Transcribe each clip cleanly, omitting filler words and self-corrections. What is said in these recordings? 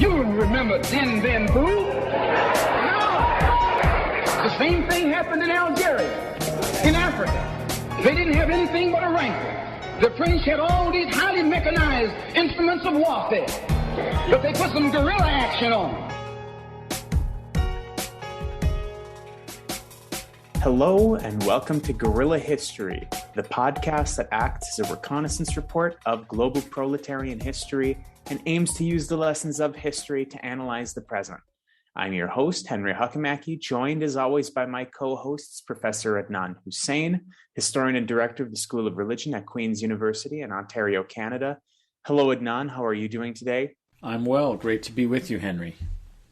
You remember Dien, Phu? No. The same thing happened in Algeria, in Africa. They didn't have anything but a rifle. The French had all these highly mechanized instruments of warfare, but they put some guerrilla action on them. Hello and welcome to Guerrilla History, the podcast that acts as a reconnaissance report of global proletarian history and aims to use the lessons of history to analyze the present. I'm your host, Henry Hakamaki, joined as always by my co-hosts, Professor Adnan Husain, historian and director of the School of Religion at Queen's University in Ontario, Canada. Hello, Adnan. How are you doing today? I'm well. Great to be with you, Henry.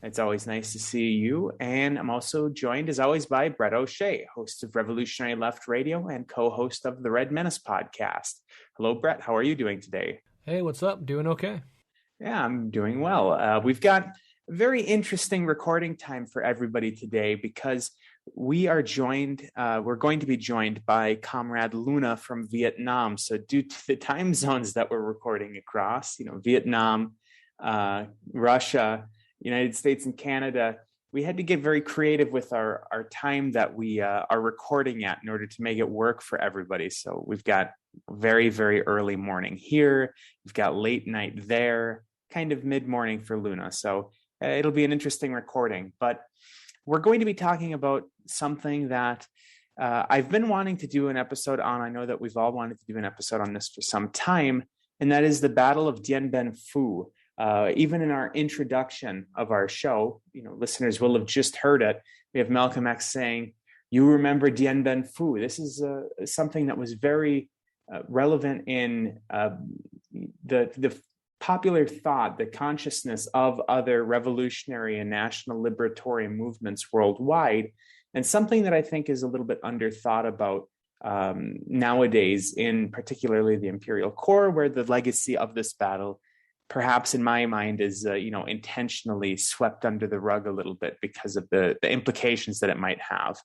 It's always nice to see you. And I'm also joined, as always, by Breht O'Shea, host of Revolutionary Left Radio and co-host of the Red Menace podcast. Hello, Breht. How are you doing today? Hey, what's up? Doing okay. Yeah, I'm doing well. We've got a very interesting recording time for everybody today because we're going to be joined by Comrade Luna from Vietnam. So due to the time zones that we're recording across, Vietnam, Russia, United States and Canada, we had to get very creative with our time that we are recording at in order to make it work for everybody. So we've got very, very early morning here. We've got late night there, kind of mid-morning for Luna. So it'll be an interesting recording. But we're going to be talking about something that I've been wanting to do an episode on. I know that we've all wanted to do an episode on this for some time, and that is the Battle of Dien Phu. Even in our introduction of our show, listeners will have just heard it. We have Malcolm X saying, "You remember Dien Phu." This is something that was very relevant in the popular thought, the consciousness of other revolutionary and national liberatory movements worldwide, and something that I think is a little bit underthought about nowadays, in particularly the Imperial Core, where the legacy of this battle, perhaps in my mind, is intentionally swept under the rug a little bit because of the implications that it might have.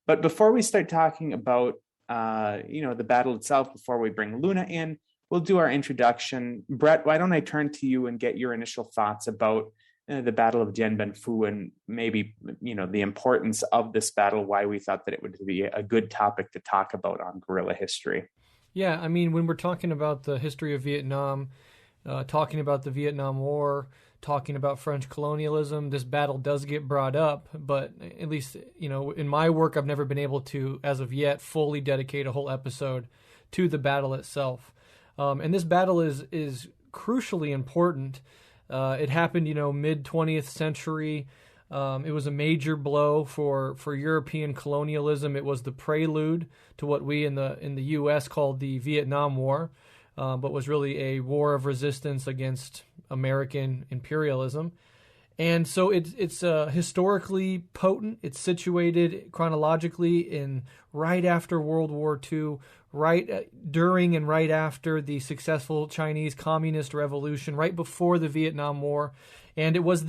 But before we start talking about the battle itself, before we bring Luna in, we'll do our introduction. Breht, why don't I turn to you and get your initial thoughts about the Battle of Dien Phu and maybe the importance of this battle, why we thought that it would be a good topic to talk about on Guerrilla History. Yeah, I mean, when we're talking about the history of Vietnam, talking about the Vietnam War, talking about French colonialism, this battle does get brought up, but at least, in my work, I've never been able to, as of yet, fully dedicate a whole episode to the battle itself. And this battle is crucially important. It happened, mid-20th century. It was a major blow for European colonialism. It was the prelude to what we in the U.S. called the Vietnam War, but was really a war of resistance against American imperialism. And so it's historically potent. It's situated chronologically in right after World War II, right during and right after the successful Chinese Communist Revolution, right before the Vietnam War, and it was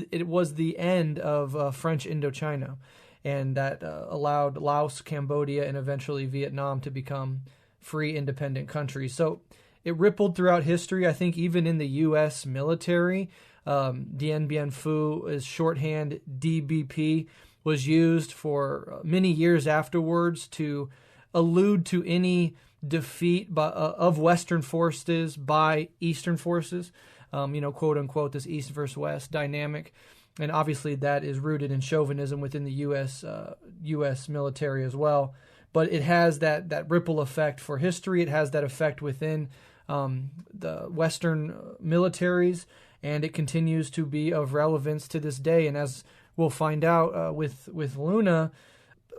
the end of French Indochina, and that allowed Laos, Cambodia, and eventually Vietnam to become free, independent countries. So it rippled throughout history. I think even in the U.S. military, Dien Phu, is shorthand DBP, was used for many years afterwards to allude to any defeat of Western forces by Eastern forces, quote unquote, this East versus West dynamic. And obviously that is rooted in chauvinism within the U.S. military as well. But it has that ripple effect for history. It has that effect within the Western militaries, and it continues to be of relevance to this day. And as we'll find out with Luna,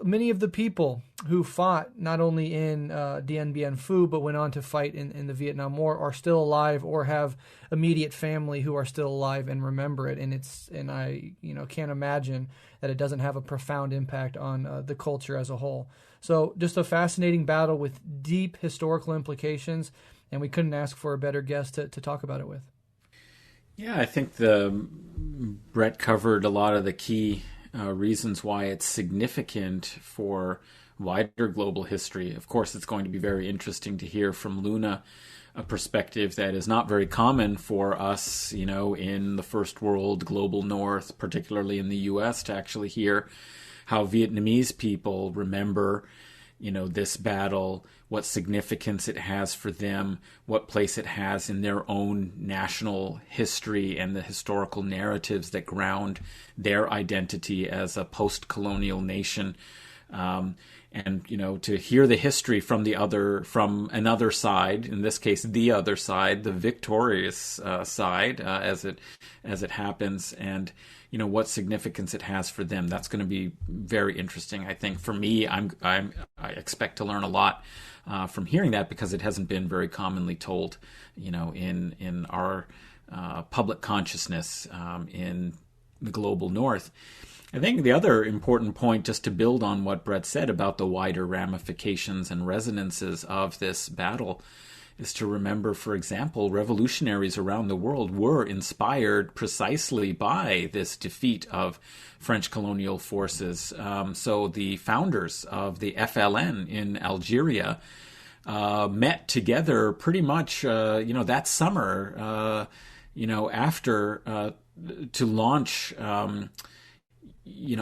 many of the people who fought not only in Dien Phu but went on to fight in the Vietnam War are still alive or have immediate family who are still alive and remember it. And I can't imagine that it doesn't have a profound impact on the culture as a whole. So just a fascinating battle with deep historical implications, and we couldn't ask for a better guest to talk about it with. Yeah, I think Breht covered a lot of the key reasons why it's significant for wider global history. Of course, it's going to be very interesting to hear from Luna a perspective that is not very common for us, in the first world, global north, particularly in the U.S., to actually hear how Vietnamese people remember, this battle, what significance it has for them, what place it has in their own national history and the historical narratives that ground their identity as a post-colonial nation. And to hear the history from another side, in this case, the other side, the victorious side, as it happens, and what significance it has for them. That's going to be very interesting. I think for me, I expect to learn a lot from hearing that, because it hasn't been very commonly told, in our public consciousness in the global north. I think the other important point, just to build on what Breht said about the wider ramifications and resonances of this battle, is to remember, for example, revolutionaries around the world were inspired precisely by this defeat of French colonial forces. So the founders of the FLN in Algeria met together pretty much, that summer, after to launch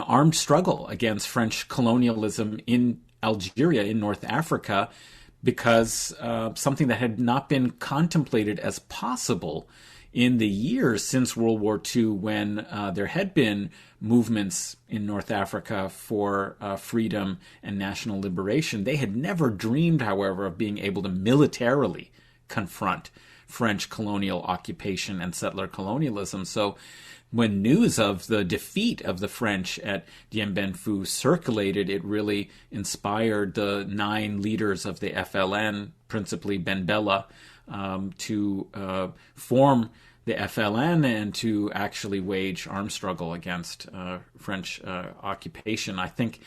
armed struggle against French colonialism in Algeria, in North Africa, because something that had not been contemplated as possible in the years since World War II, when there had been movements in North Africa for freedom and national liberation. They had never dreamed, however, of being able to militarily confront French colonial occupation and settler colonialism. So when news of the defeat of the French at Dien Bien Phu circulated, it really inspired the 9 leaders of the FLN, principally Ben Bella, to form the FLN and to actually wage armed struggle against French occupation. I think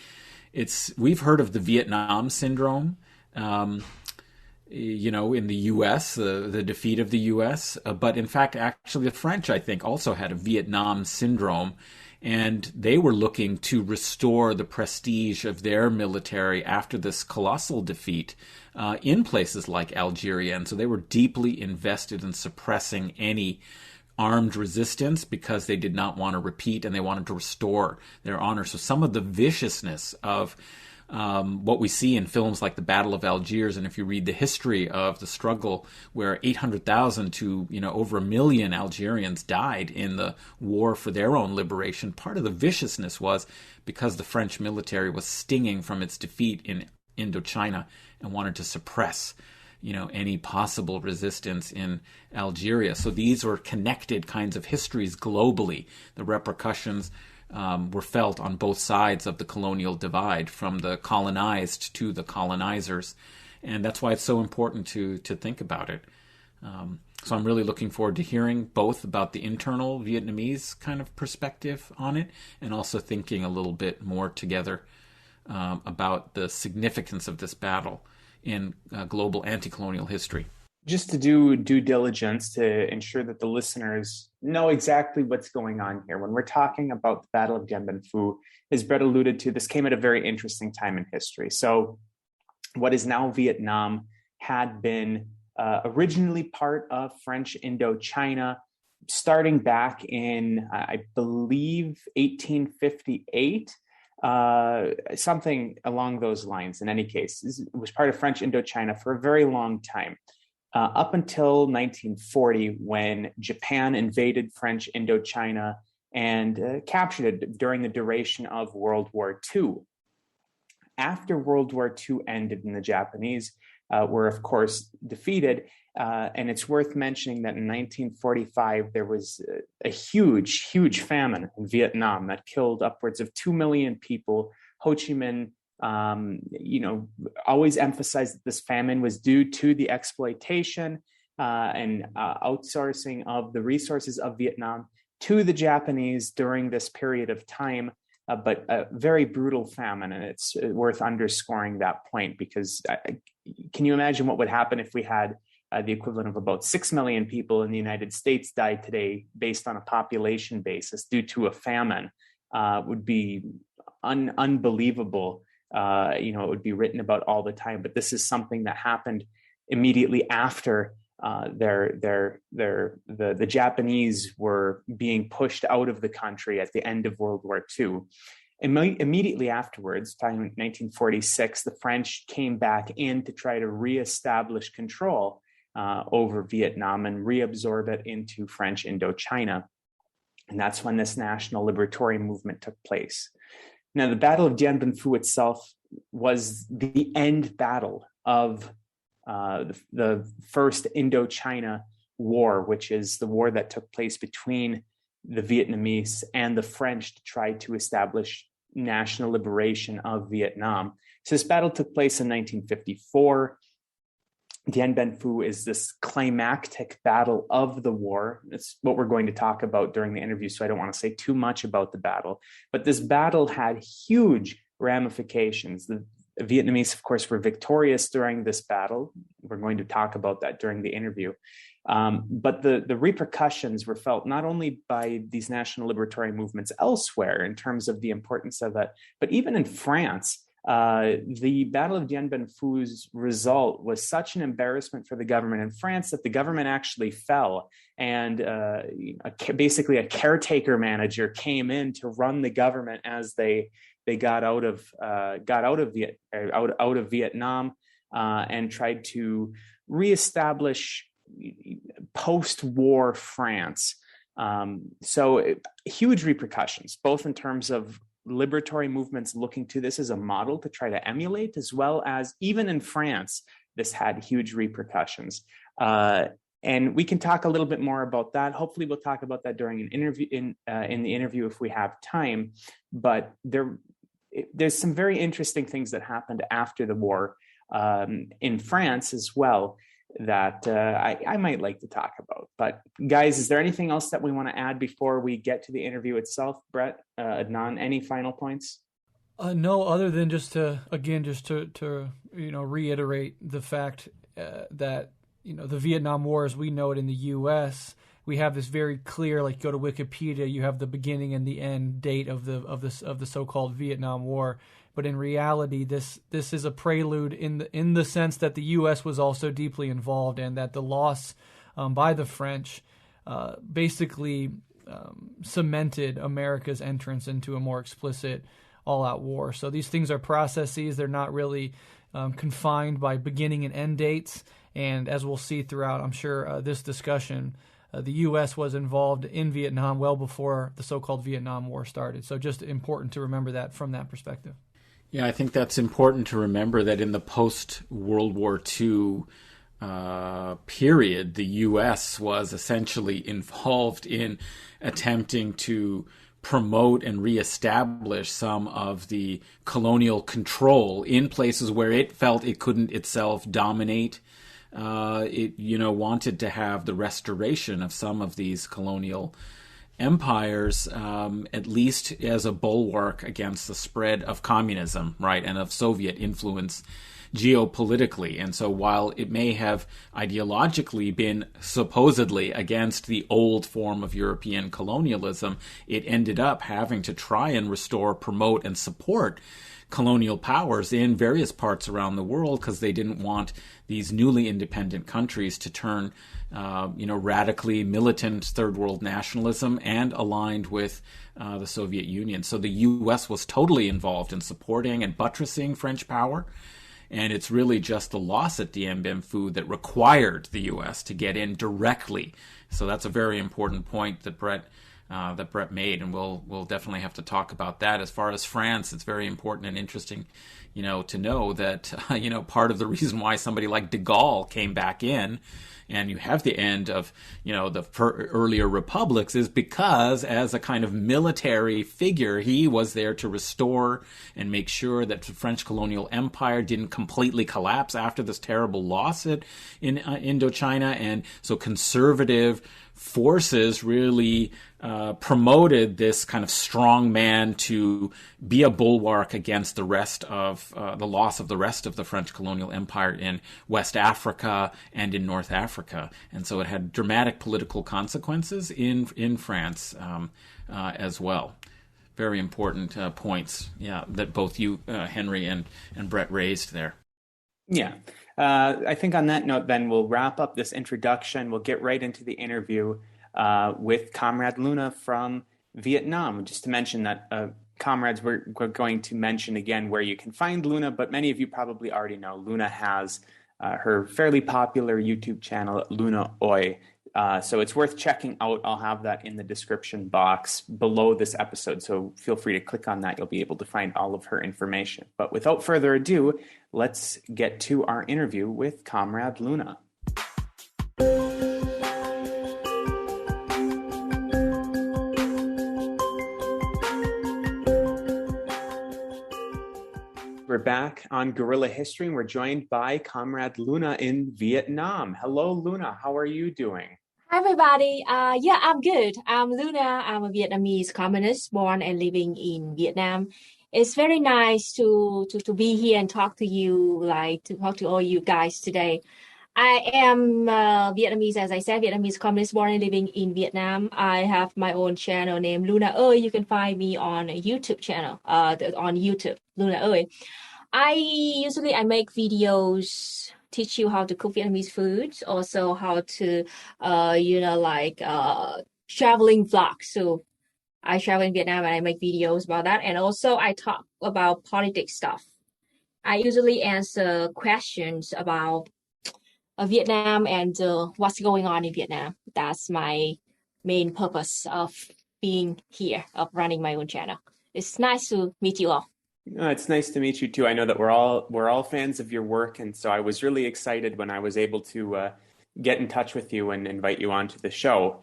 we've heard of the Vietnam syndrome, in the U.S., the defeat of the U.S. But in fact, actually, the French, I think, also had a Vietnam syndrome, and they were looking to restore the prestige of their military after this colossal defeat in places like Algeria. And so they were deeply invested in suppressing any armed resistance, because they did not want to repeat, and they wanted to restore their honor. So some of the viciousness of what we see in films like the Battle of Algiers, and if you read the history of the struggle, where 800,000 to over 1 million Algerians died in the war for their own liberation, part of the viciousness was because the French military was stinging from its defeat in Indochina and wanted to suppress any possible resistance in Algeria. So these were connected kinds of histories globally. The repercussions were felt on both sides of the colonial divide, from the colonized to the colonizers. And that's why it's so important to think about it. So I'm really looking forward to hearing both about the internal Vietnamese kind of perspective on it, and also thinking a little bit more together about the significance of this battle in global anti-colonial history. Just to do due diligence to ensure that the listeners know exactly what's going on here. When we're talking about the Battle of Dien Bien Phu, as Breht alluded to, this came at a very interesting time in history. So what is now Vietnam had been originally part of French Indochina, starting back in, I believe, 1858. Something along those lines. In any case, it was part of French Indochina for a very long time, up until 1940, when Japan invaded French Indochina and captured it during the duration of World War II. After World War II ended and the Japanese were, of course, defeated, and it's worth mentioning that in 1945, there was a huge, huge famine in Vietnam that killed upwards of 2 million people. Ho Chi Minh, always emphasized that this famine was due to the exploitation and outsourcing of the resources of Vietnam to the Japanese during this period of time. But a very brutal famine, and it's worth underscoring that point, because can you imagine what would happen if we had the equivalent of about 6 million people in the United States die today based on a population basis due to a famine? Would be unbelievable it would be written about all the time. But this is something that happened immediately after the Japanese were being pushed out of the country at the end of World War II. Immediately afterwards, in 1946, the French came back in to try to reestablish control over Vietnam and reabsorb it into French Indochina. And that's when this national liberatory movement took place. Now, the Battle of Dien Bien Phu itself was the end battle of the First Indochina War, which is the war that took place between the Vietnamese and the French to try to establish national liberation of Vietnam. So this battle took place in 1954. Dien Bien Phu is this climactic battle of the war. It's what we're going to talk about during the interview, so I don't want to say too much about the battle. But this battle had huge ramifications. The Vietnamese, of course, were victorious during this battle. We're going to talk about that during the interview. But the repercussions were felt not only by these national liberatory movements elsewhere in terms of the importance of it, but even in France. The Battle of Dien Bien Phu's result was such an embarrassment for the government in France that the government actually fell, and basically a caretaker manager came in to run the government as they got out of Vietnam and tried to reestablish post-war France. So huge repercussions, both in terms of liberatory movements looking to this as a model to try to emulate, as well as even in France, this had huge repercussions. And we can talk a little bit more about that. Hopefully we'll talk about that during an interview in the interview if we have time. But there's some very interesting things that happened after the war in France as well that I might like to talk about. But guys, is there anything else that we want to add before we get to the interview itself? Breht, Adnan, any final points? No, other than just to reiterate the fact that the Vietnam War, as we know it in the U.S., we have this very clear, like, go to Wikipedia, you have the beginning and the end date of the so-called Vietnam War. But in reality, this is a prelude in the sense that the U.S. was also deeply involved, and that the loss by the French basically cemented America's entrance into a more explicit all-out war. So these things are processes; they're not really confined by beginning and end dates. And as we'll see throughout, I'm sure this discussion, the U.S. was involved in Vietnam well before the so-called Vietnam War started. So just important to remember that from that perspective. Yeah, I think that's important to remember that in the post-World War II period, the U.S. was essentially involved in attempting to promote and reestablish some of the colonial control in places where it felt it couldn't itself dominate. It wanted to have the restoration of some of these colonial empires, at least as a bulwark against the spread of communism, right, and of Soviet influence geopolitically. And so while it may have ideologically been supposedly against the old form of European colonialism, it ended up having to try and restore, promote, and support colonial powers in various parts around the world, because they didn't want these newly independent countries to turn radically militant third world nationalism and aligned with the Soviet Union. So the U.S. was totally involved in supporting and buttressing French power. And it's really just the loss at Dien Bien Phu that required the U.S. to get in directly. So that's a very important point that Breht made, and we'll definitely have to talk about that. As far as France, it's very important and interesting, to know that, part of the reason why somebody like de Gaulle came back in, and you have the end of, the earlier republics, is because as a kind of military figure, he was there to restore and make sure that the French colonial empire didn't completely collapse after this terrible loss in Indochina. And so conservative forces really promoted this kind of strong man to be a bulwark against the rest of the loss of the rest of the French colonial empire in West Africa and in North Africa. And so it had dramatic political consequences in France as well. very important points, that both you, Henry, and Breht raised there. Yeah. I think on that note, then we'll wrap up this introduction. We'll get right into the interview with Comrade Luna from Vietnam. Just to mention that, comrades, we're going to mention again where you can find Luna, but many of you probably already know Luna has her fairly popular YouTube channel, LunaOi. So it's worth checking out. I'll have that in the description box below this episode. So feel free to click on that. You'll be able to find all of her information. But without further ado, let's get to our interview with Comrade Luna. We're back on Guerrilla History, and we're joined by Comrade Luna in Vietnam. Hello, Luna. How are you doing? Hi, everybody. I'm good. I'm Luna. I'm a Vietnamese communist born and living in Vietnam. It's very nice to be here and talk to you, to talk to all you guys today. I am Vietnamese, as I said, Vietnamese communist born and living in Vietnam. I have my own channel named LunaOi. You can find me on a YouTube channel, on YouTube, LunaOi. I make videos, teach you how to cook Vietnamese foods, also how to, traveling vlogs. So I travel in Vietnam and I make videos about that. And also I talk about politics stuff. I usually answer questions about Vietnam and what's going on in Vietnam. That's my main purpose of being here, of running my own channel. It's nice to meet you all. It's nice to meet you too. I know that we're all fans of your work, and so I was really excited when I was able to get in touch with you and invite you onto the show.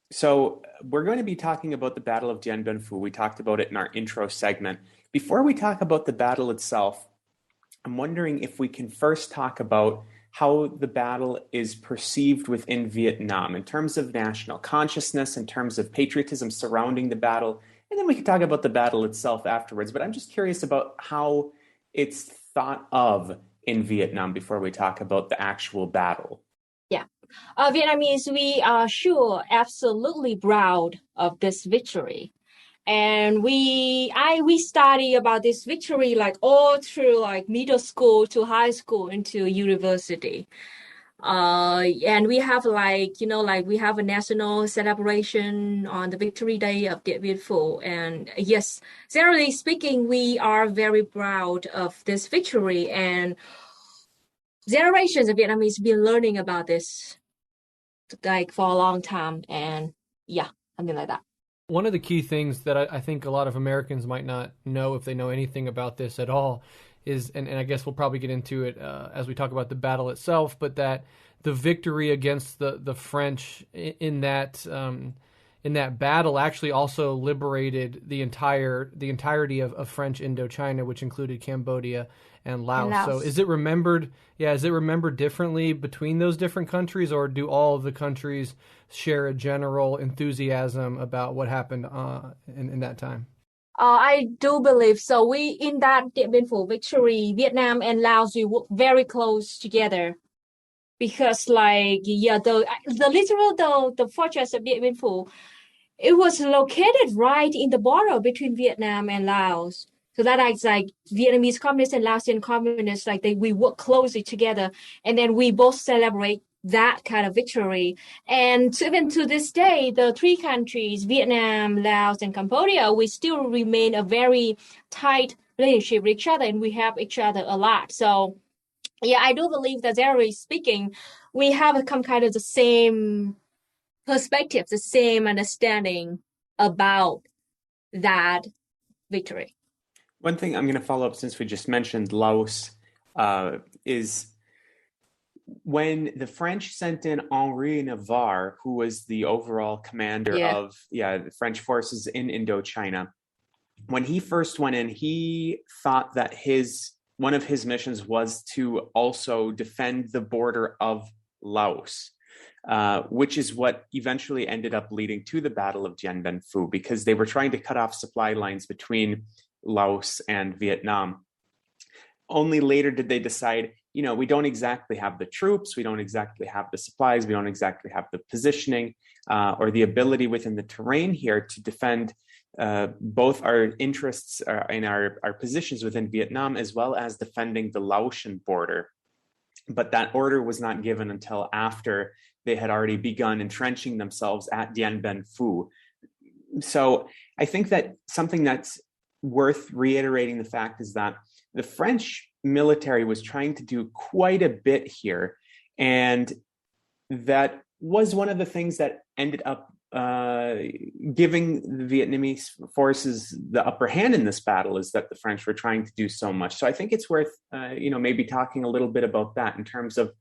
So we're going to be talking about the Battle of Dien Bien Phu. We talked about it in our intro segment. Before we talk about the battle itself, I'm wondering if we can first talk about how the battle is perceived within Vietnam in terms of national consciousness, in terms of patriotism surrounding the battle. And then we can talk about the battle itself afterwards. But I'm just curious about how it's thought of in Vietnam before we talk about the actual battle. Yeah. Vietnamese, we are absolutely proud of this victory. And we study about this victory all through middle school to high school into university. And we have we have a national celebration on the victory day of Dien Bien Phu. And yes, generally speaking, we are very proud of this victory, and generations of Vietnamese been learning about this for a long time. And yeah, something like that. One of the key things that I think a lot of Americans might not know, if they know anything about this at all, is, and I guess we'll probably get into it as we talk about the battle itself, but that the victory against the French in that battle actually also liberated the entirety of French Indochina, which included Cambodia and Laos. So is it remembered differently between those different countries, or do all of the countries share a general enthusiasm about what happened in that time? I do believe so. In that Dien Bien Phu victory, Vietnam and Laos, we work very close together, because the fortress of Dien Bien Phu, it was located right in the border between Vietnam and Laos. So that Vietnamese communists and Laotian communists, we work closely together, and then we both celebrate that kind of victory. And even to this day, the three countries, Vietnam, Laos, and Cambodia, we still remain a very tight relationship with each other, and we help each other a lot. So yeah, I do believe that generally speaking, we have some kind of the same perspective, the same understanding about that victory. One thing I'm going to follow up, since we just mentioned Laos, is when the French sent in Henri Navarre, who was the overall commander of the French forces in Indochina. When he first went in, he thought that one of his missions was to also defend the border of Laos, which is what eventually ended up leading to the Battle of Dien Bien Phu, because they were trying to cut off supply lines between Laos and Vietnam. Only later did they decide, we don't exactly have the troops, we don't exactly have the supplies, we don't exactly have the positioning or the ability within the terrain here to defend both our interests in our positions within Vietnam, as well as defending the Laotian border. But that order was not given until after they had already begun entrenching themselves at Dien Bien Phu. So I think that something that's worth reiterating the fact is that the French military was trying to do quite a bit here. And that was one of the things that ended up giving the Vietnamese forces the upper hand in this battle, is that the French were trying to do so much. So I think it's worth, maybe talking a little bit about that in terms of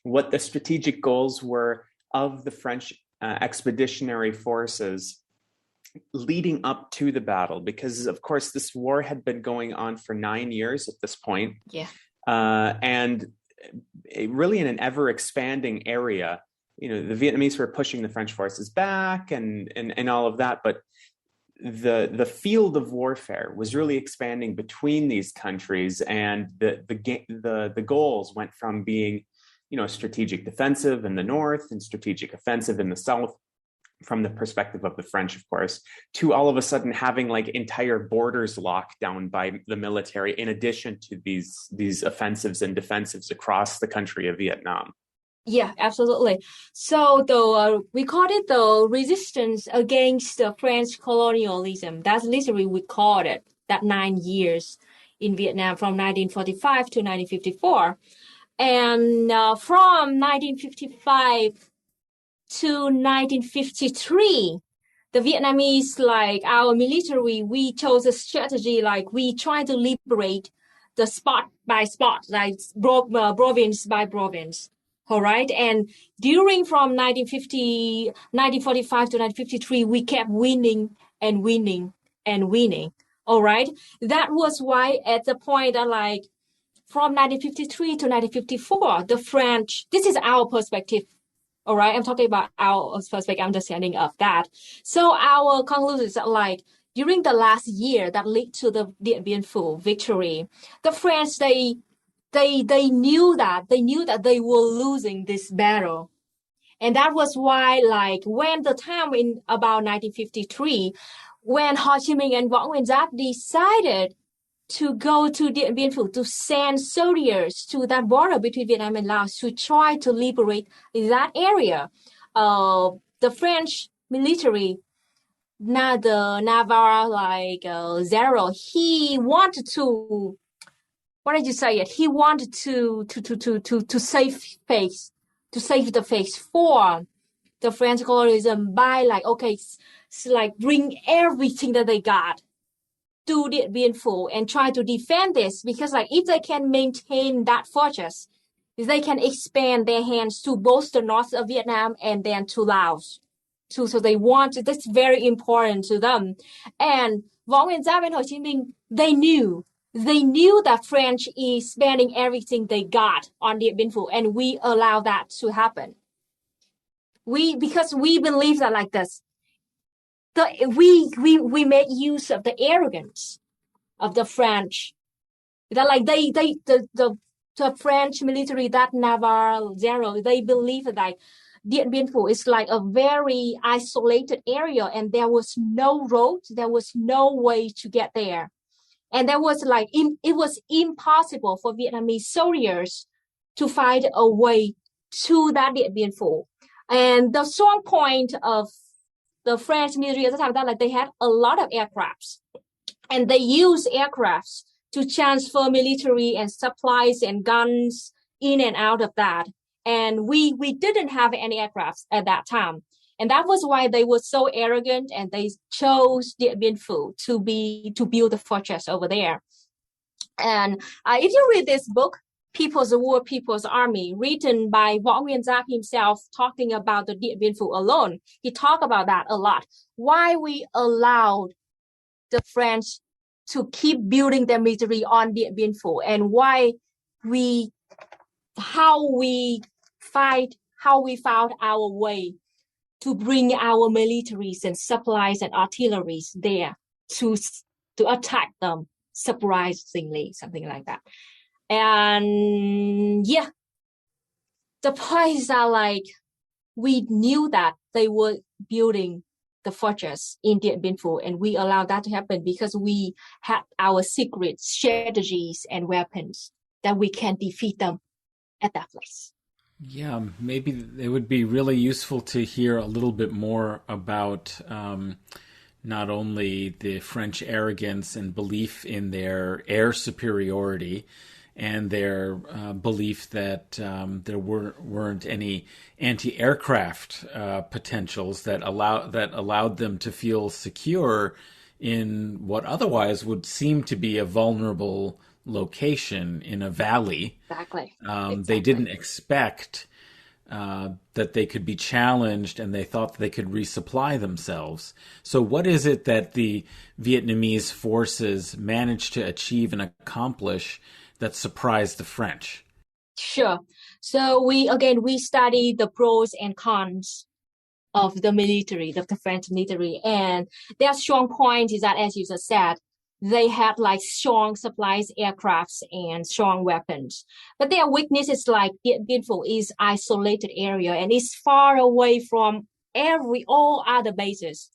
what the strategic goals were of the French expeditionary forces leading up to the battle, because of course this war had been going on for 9 years at this point. Yeah. And really in an ever expanding area. The Vietnamese were pushing the French forces back and all of that, but the field of warfare was really expanding between these countries, and the goals went from being, strategic defensive in the north and strategic offensive in the south, from the perspective of the French, of course, to all of a sudden having like entire borders locked down by the military, in addition to these offensives and defensives across the country of Vietnam. Yeah, absolutely. So we call it the resistance against the French colonialism. That's literally we called it that 9 years in Vietnam, from 1945 to 1954. And from 1955 to 1953, the Vietnamese, like our military, we chose a strategy like we try to liberate the spot by spot, like province by province. All right. And from 1945 to 1953, we kept winning and winning and winning. All right. That was why at the point that from 1953 to 1954, the French, this is our perspective. All right. I'm talking about our perspective, understanding of that. So our conclusion is that during the last year that led to the Dien Bien Phu victory, the French, they knew that they were losing this battle. And that was why when the time in about 1953, when Ho Chi Minh and Võ Nguyên Giáp decided to go to Dien Bien Phu to send soldiers to that border between Vietnam and Laos to try to liberate that area, the French military, the Navarre general, he wanted to, what did you say it? He wanted to save the face for the French colonialism by bring everything that they got to Dien Bien Phu and try to defend this, because if they can maintain that fortress, they can expand their hands to both the north of Vietnam and then to Laos. So they that's very important to them. And Võ Nguyên Giáp and Ho Chi Minh, they knew that French is spending everything they got on Dien Bien Phu, and we allow that to happen. Because we believe that like this, we make use of the arrogance of the French. That the French military, that Navarre general, they believe that Dien Bien Phu is a very isolated area, and there was no road, there was no way to get there. And there was it was impossible for Vietnamese soldiers to find a way to that Dien Bien Phu. And the strong point of the French military at the time that they had a lot of aircrafts, and they used aircrafts to transfer military and supplies and guns in and out of that. And we didn't have any aircrafts at that time. And that was why they were so arrogant, and they chose Dien Bien Phu to build the fortress over there. And if you read this book, People's War, People's Army, written by Võ Nguyên Giáp himself, talking about the Dien Bien Phu alone, he talked about that a lot. Why we allowed the French to keep building their military on Dien Bien Phu, and how we found our way to bring our militaries and supplies and artilleries there to attack them surprisingly, something like that. And yeah, the points are we knew that they were building the fortress in Dien Bien Phu, and we allowed that to happen because we had our secret strategies and weapons that we can defeat them at that place. Yeah, maybe it would be really useful to hear a little bit more about not only the French arrogance and belief in their air superiority and their belief that there weren't any anti-aircraft potentials that allowed them to feel secure in what otherwise would seem to be a vulnerable location in a valley. Exactly. They didn't expect that they could be challenged, and they thought that they could resupply themselves. So what is it that the Vietnamese forces managed to achieve and accomplish that surprised the French? Sure. So we study the pros and cons of the military, of the French military. And their strong point is that, as you just said, they had like strong supplies, aircrafts, and strong weapons. But their weakness is like Dien Bien Phu is isolated area and it's far away from all other bases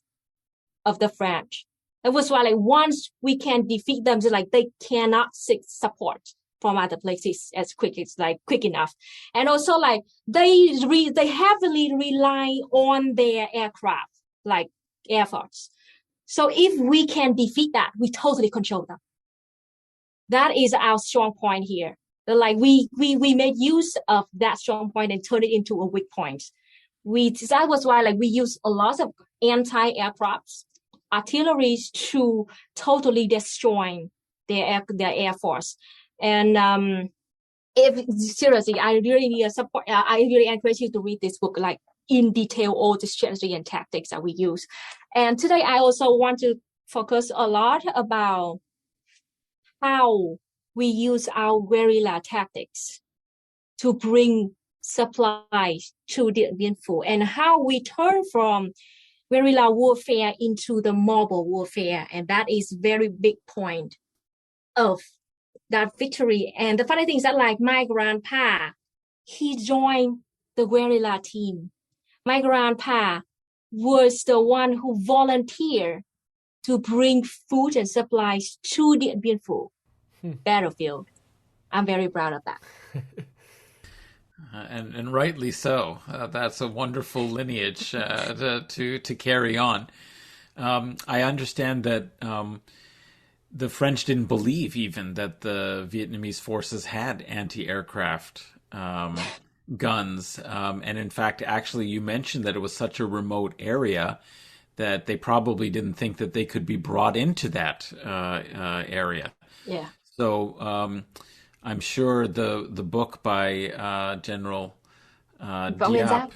of the French. It was why like once we can defeat them, so like they cannot seek support from other places as quick. It's like quick enough. And also like they heavily rely on their aircraft, like Air Force. So if we can defeat that, we totally control them. That is our strong point here. Like we made use of that strong point and turn it into a weak point. That was why like we use a lot of anti-aircraft artillery to totally destroy their air force. And if seriously, I really encourage you to read this book like in detail, all the strategy and tactics that we use. And today I also want to focus a lot about how we use our guerrilla tactics to bring supplies to Dien Bien Phu and how we turn from guerrilla warfare into the mobile warfare. And that is very big point of that victory. And the funny thing is that like my grandpa, he joined the guerrilla team. My grandpa was the one who volunteered to bring food and supplies to Dien Bien Phu battlefield. I'm very proud of that. And rightly so. That's a wonderful lineage to carry on. I understand that the French didn't believe even that the Vietnamese forces had anti-aircraft guns. And in fact, actually, you mentioned that it was such a remote area that they probably didn't think that they could be brought into that area. Yeah. So I'm sure the book by General Diep,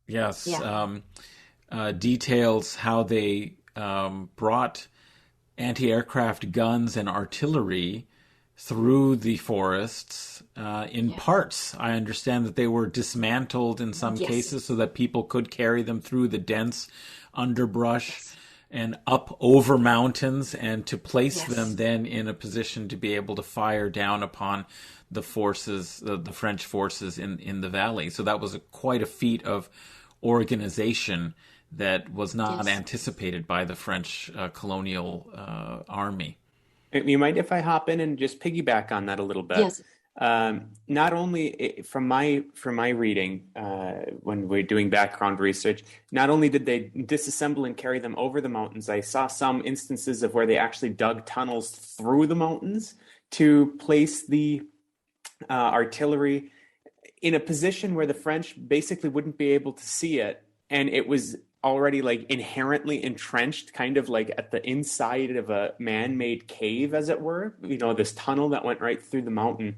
yes, yeah. Details how they brought anti-aircraft guns and artillery through the forests in parts. I understand that they were dismantled in some cases so that people could carry them through the dense underbrush and up over mountains, and to place them then in a position to be able to fire down upon the forces, the French forces in the valley. So that was quite a feat of organization that was not anticipated by the French colonial army. You mind if I hop in and just piggyback on that a little bit? Yes. Not only from my reading, when we're doing background research, not only did they disassemble and carry them over the mountains, I saw some instances of where they actually dug tunnels through the mountains to place the artillery in a position where the French basically wouldn't be able to see it, and it was already like inherently entrenched, kind of like at the inside of a man-made cave, as it were, this tunnel that went right through the mountain.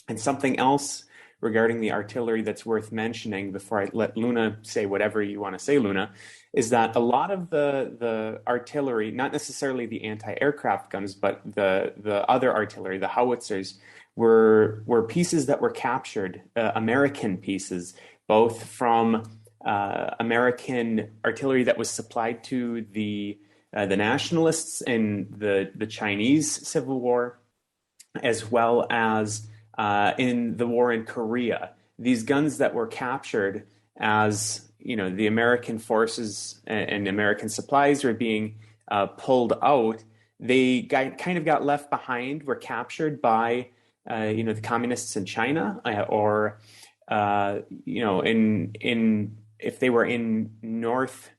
And something else regarding the artillery that's worth mentioning before I let Luna say whatever you want to say, Luna, is that a lot of the artillery, not necessarily the anti-aircraft guns, but the other artillery, the howitzers, were pieces that were captured, American pieces, both from American artillery that was supplied to the nationalists in the Chinese Civil War, as well as in the war in Korea. These guns that were captured as the American forces and American supplies were being pulled out, they kind of got left behind, were captured by the communists in China, or in if they were in North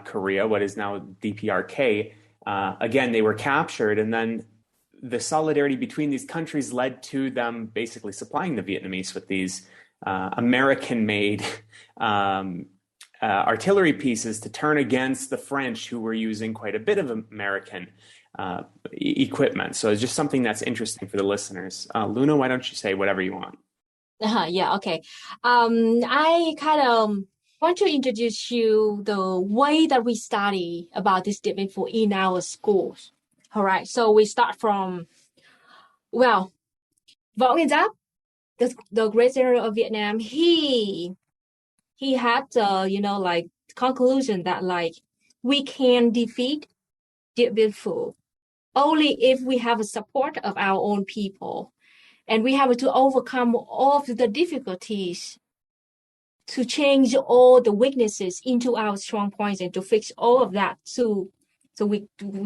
Korea, what is now DPRK, again, they were captured, and then the solidarity between these countries led to them basically supplying the Vietnamese with these American-made artillery pieces to turn against the French, who were using quite a bit of American equipment. So it's just something that's interesting for the listeners. Luna, why don't you say whatever you want? Yeah, okay. I kind of want to introduce you the way that we study about this Điện Biên Phủ in our schools. All right, so we start from, Võ Nguyên Giáp, the great general of Vietnam. He had conclusion that we can defeat Điện Biên Phủ only if we have a support of our own people, and we have to overcome all of the difficulties to change all the weaknesses into our strong points and to fix all of that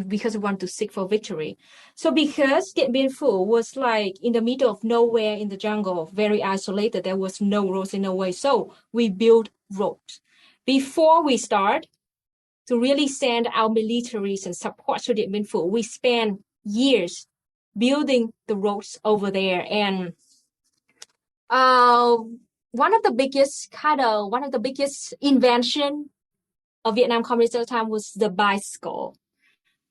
because we want to seek for victory. So because Điện Biên Phủ was in the middle of nowhere in the jungle, very isolated, there was no roads in no way. So we built roads. Before we start to really send our militaries and support to Điện Biên Phủ, we spent years building the roads over there. And one of the biggest invention of Vietnam Communist at the time was the bicycle.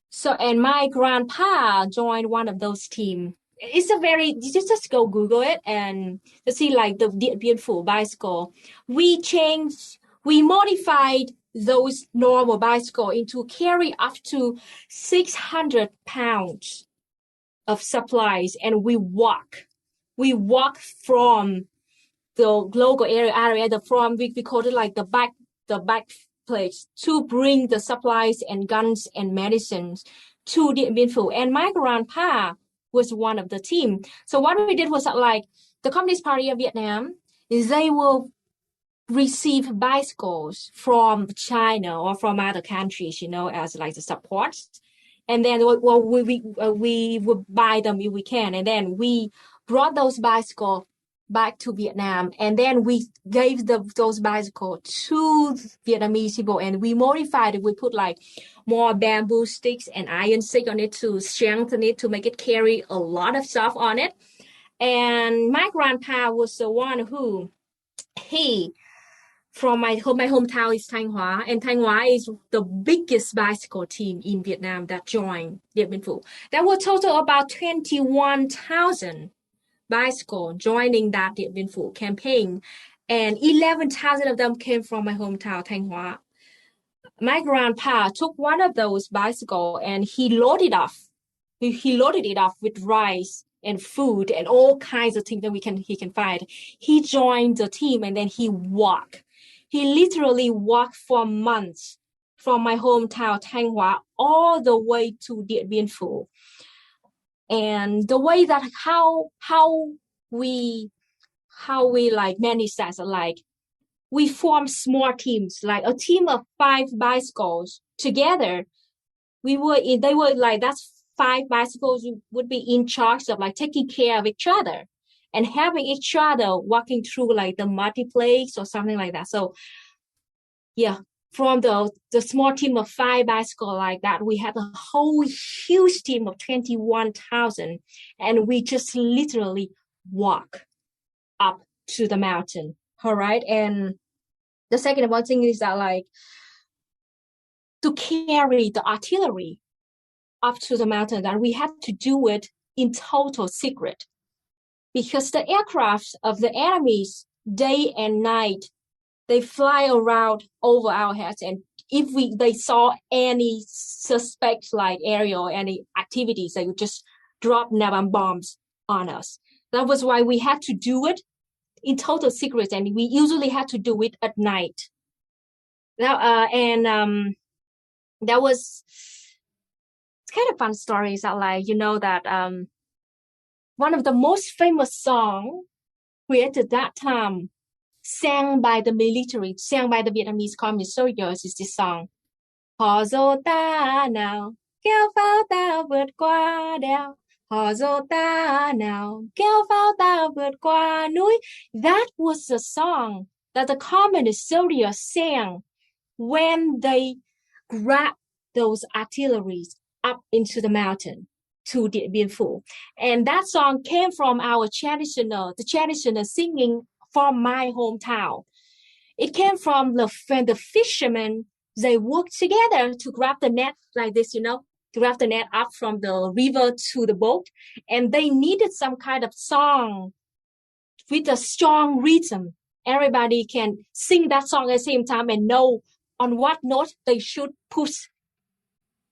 So, and my grandpa joined one of those teams. You just go Google it and to see the Điện Biên Phủ bicycle. We modified those normal bicycle into carry up to 600 pounds of supplies, and we walk from the local area, we call it the back place, to bring the supplies and guns and medicines to Điện Biên Phủ. And my grandpa was one of the team. So what we did was the Communist Party of Vietnam, they will receive bicycles from China or from other countries, as the support. And then we would buy them if we can. And then we brought those bicycles back to Vietnam. And then we gave those bicycles to Vietnamese people, and we modified it. We put more bamboo sticks and iron stick on it to strengthen it, to make it carry a lot of stuff on it. And my grandpa was the one who, from my hometown is Thanh Hóa, and Thanh Hóa is the biggest bicycle team in Vietnam that joined Điện Biên Phủ. There were total about 21,000 bicycle joining that Điện Biên Phủ campaign, and 11,000 of them came from my hometown, Thanh Hóa. My grandpa took one of those bicycles and he loaded it off with rice and food and all kinds of things that he can find. He joined the team, and then he walked. He literally walked for months from my hometown, Thanh Hóa, all the way to Điện Biên Phủ. And the way that how we manage that, we form small teams, a team of 5 bicycles together. That's 5 bicycles would be in charge of taking care of each other and having each other walking through the muddy place or something like that. So yeah, from the small team of 5 bicycles that, we had a whole huge team of 21,000, and we just literally walk up to the mountain. All right. And the second one thing is that to carry the artillery up to the mountain, that we had to do it in total secret, because the aircrafts of the enemies day and night, they fly around over our heads, and if they saw any suspect area or any activities, they would just drop napalm bombs on us. That was why we had to do it in total secret, and we usually had to do it at night. Now, that was kind of fun stories that that one of the most famous songs created that time sang by the military, sang by the Vietnamese communist soldiers is this song. Hò dô ta nào, kéo pháo ta vượt qua đèo. Hò dô ta nào, kéo pháo ta vượt qua núi. That was the song that the communist soldiers sang when they grabbed those artilleries up into the mountain to Điện Biên Phủ. And that song came from the traditional singing from my hometown. It came from when the fishermen, they worked together to grab the net like this, to grab the net up from the river to the boat. And they needed some kind of song with a strong rhythm. Everybody can sing that song at the same time and know on what note they should push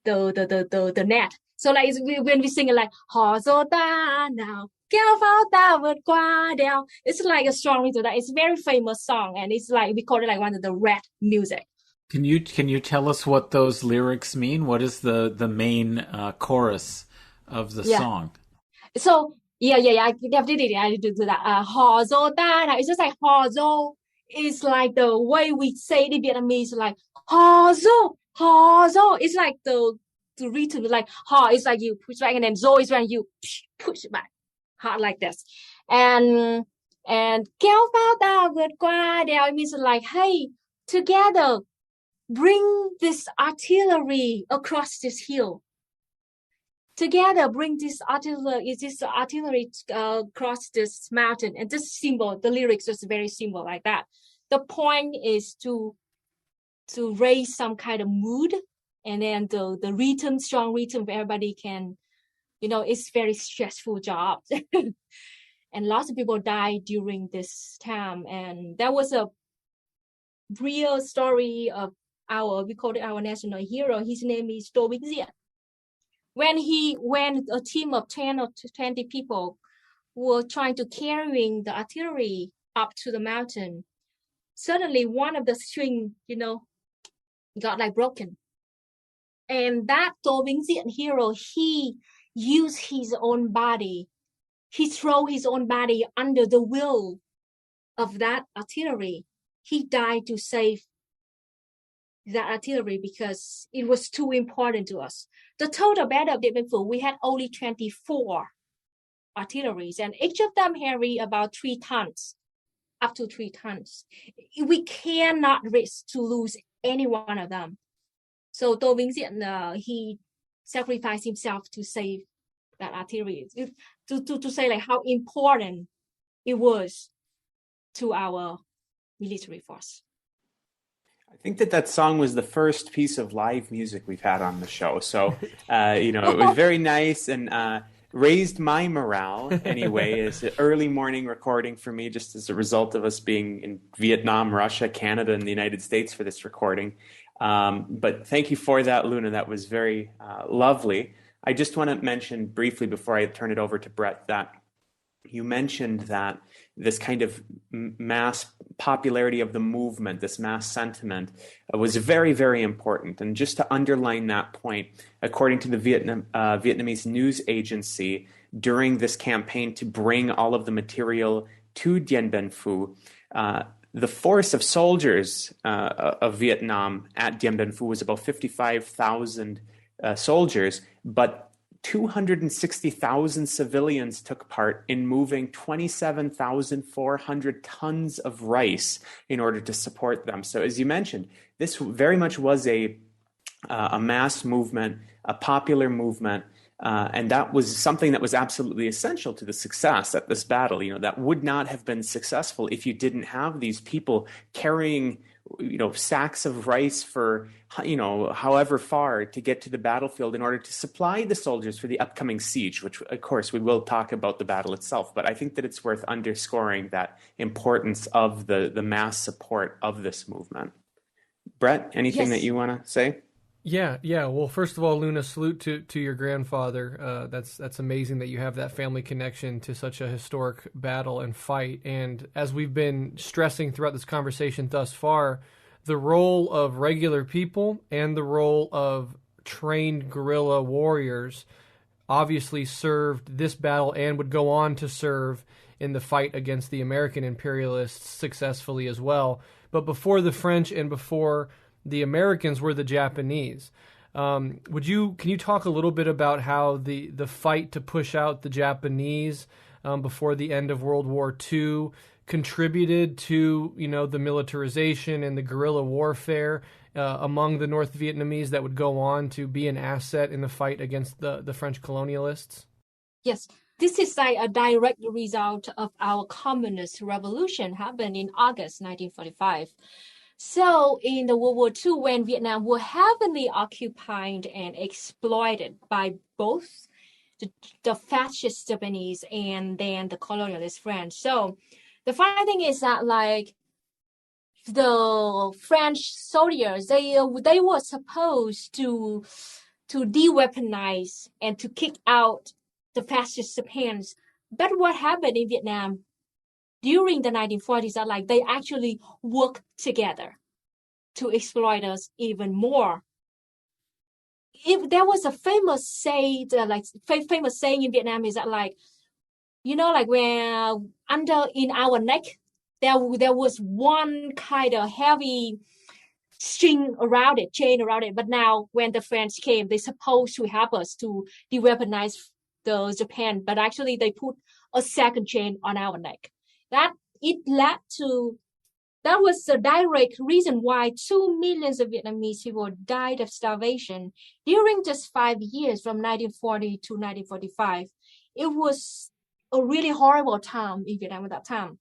the net. So like when we sing it like hò dô ta nào kéo pháo ta vượt qua đèo, it's like a strong rhythm. It's a very famous song, and it's like we call it like one of the red music. Can you tell us what those lyrics mean? What is the main chorus of the song? So yeah, I definitely I do that. Hò dô ta nào, it's just like hò dô. It's like the way we say it in Vietnamese, like hò dô, hò dô. It's like the rhythm, like hò is like you push back, and then dô is when you push back hard like this. And kéo pháo ta vượt qua đèo, it means like, hey, together bring this artillery across this hill. Together bring this artillery across this mountain. And this symbol, the lyrics is very simple like that. The point is to raise some kind of mood, and then the rhythm, strong rhythm, everybody can, it's very stressful job. And lots of people died during this time. And that was a real story of we call it our national hero. His name is Tô Vĩnh Diện. When a team of 10 or 20 people were trying to carrying the artillery up to the mountain, suddenly one of the string, got like broken. And that Tô Vĩnh Diện hero, he used his own body. He threw his own body under the wheel of that artillery. He died to save that artillery because it was too important to us. The total battle of Điện Biên Phủ, we had only 24 artilleries, and each of them carry about 3 tons, up to 3 tons. We cannot risk to lose any one of them. So Tô Vĩnh Diện, he sacrificed himself to save that artillery, to say like how important it was to our military force. I think that song was the first piece of live music we've had on the show. So, it was very nice and raised my morale anyway. It's an early morning recording for me, just as a result of us being in Vietnam, Russia, Canada, and the United States for this recording. But thank you for that, Luna. That was very lovely. I just want to mention briefly before I turn it over to Breht that you mentioned that this kind of mass popularity of the movement, this mass sentiment, was very, very important. And just to underline that point, according to the Vietnamese news agency, during this campaign to bring all of the material to Dien Bien Phu, the force of soldiers of Vietnam at Dien Bien Phu was about 55,000 soldiers, but 260,000 civilians took part in moving 27,400 tons of rice in order to support them. So as you mentioned, this very much was a mass movement, a popular movement, and that was something that was absolutely essential to the success at this battle. That would not have been successful if you didn't have these people carrying sacks of rice for, however far to get to the battlefield in order to supply the soldiers for the upcoming siege, which, of course, we will talk about the battle itself. But I think that it's worth underscoring that importance of the mass support of this movement. Breht, anything that you want to say? Yeah. Well, first of all, Luna, salute to your grandfather. That's amazing that you have that family connection to such a historic battle and fight. And as we've been stressing throughout this conversation thus far, the role of regular people and the role of trained guerrilla warriors obviously served this battle and would go on to serve in the fight against the American imperialists successfully as well. But before the French and before the Americans were the Japanese. Can you talk a little bit about how the fight to push out the Japanese before the end of World War II contributed to, the militarization and the guerrilla warfare among the North Vietnamese that would go on to be an asset in the fight against the French colonialists? Yes, this is like a direct result of our communist revolution happened in August 1945. So in the World War II, when Vietnam were heavily occupied and exploited by both the fascist Japanese and then the colonialist French. So the funny thing is that like the French soldiers, they were supposed to de-weaponize and to kick out the fascist Japans. But what happened in Vietnam during the 1940s are like they actually work together to exploit us even more. If there was a famous saying in Vietnam is that like, like when in our neck, there was one kind of heavy chain around it. But now when the French came, they supposed to help us to de-weaponize the Japan, but actually they put a second chain on our neck. That was the direct reason why 2 million of Vietnamese people died of starvation during just 5 years from 1940 to 1945. It was a really horrible time in Vietnam at that time.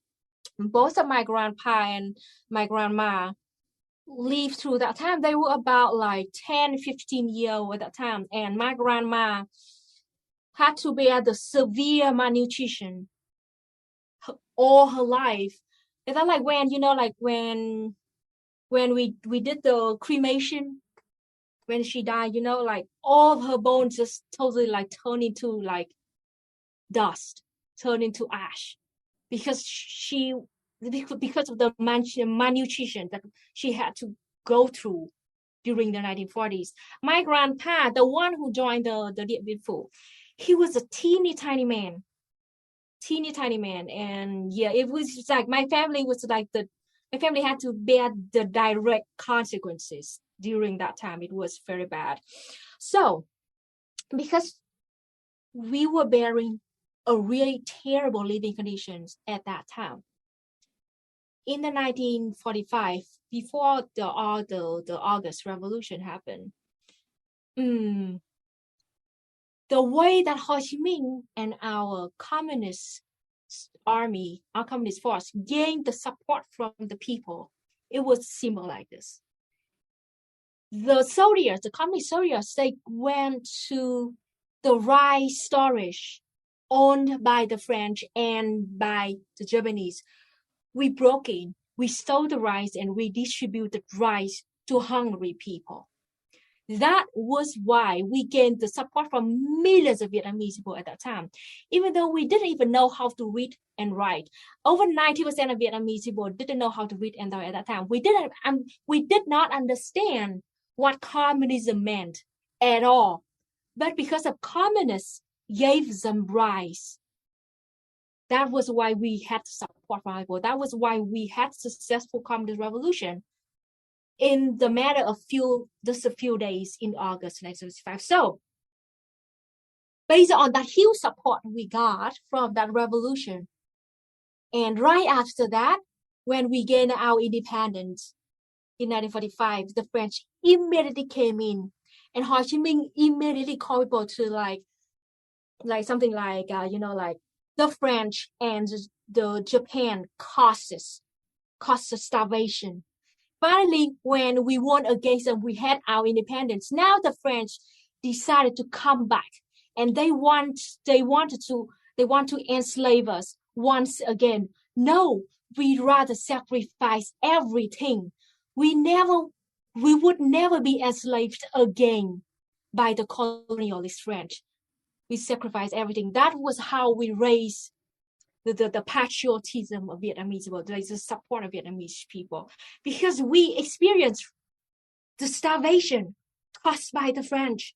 Both of my grandpa and my grandma lived through that time. They were about like 10, 15 years old at that time. And my grandma had to bear the severe malnutrition all her life. Is that like when we did the cremation, when she died, like all of her bones just totally like turn into like dust, turn into ash, because of the malnutrition that she had to go through during the 1940s. My grandpa, the one who joined the Dien Bien Phu, he was a teeny tiny man. And yeah, it was like my family had to bear the direct consequences during that time. It was very bad. So because we were bearing a really terrible living conditions at that time, in the 1945, before the August Revolution happened, the way that Ho Chi Minh and our communist army, our communist force gained the support from the people, it was similar like this. The communist soldiers, they went to the rice storage owned by the French and by the Japanese. We broke in, we stole the rice, and we distributed rice to hungry people. That was why we gained the support from millions of Vietnamese people at that time. Even though we didn't even know how to read and write, over 90% of Vietnamese people didn't know how to read and write at that time. We did not understand what communism meant at all. But because of communists gave them rice, that was why we had to support people. That was why we had successful communist revolution in the matter of just a few days in August 1975. So, based on that huge support we got from that revolution, and right after that, when we gained our independence in 1945, the French immediately came in, and Ho Chi Minh immediately called people to like something like the French and the Japan causes starvation. Finally, when we won against them, we had our independence. Now the French decided to come back, and they want to enslave us once again. No, we'd rather sacrifice everything. We would never be enslaved again by the colonialist French. We sacrificed everything. That was how we raised the patriotism of Vietnamese people, the support of Vietnamese people, because we experienced the starvation caused by the French.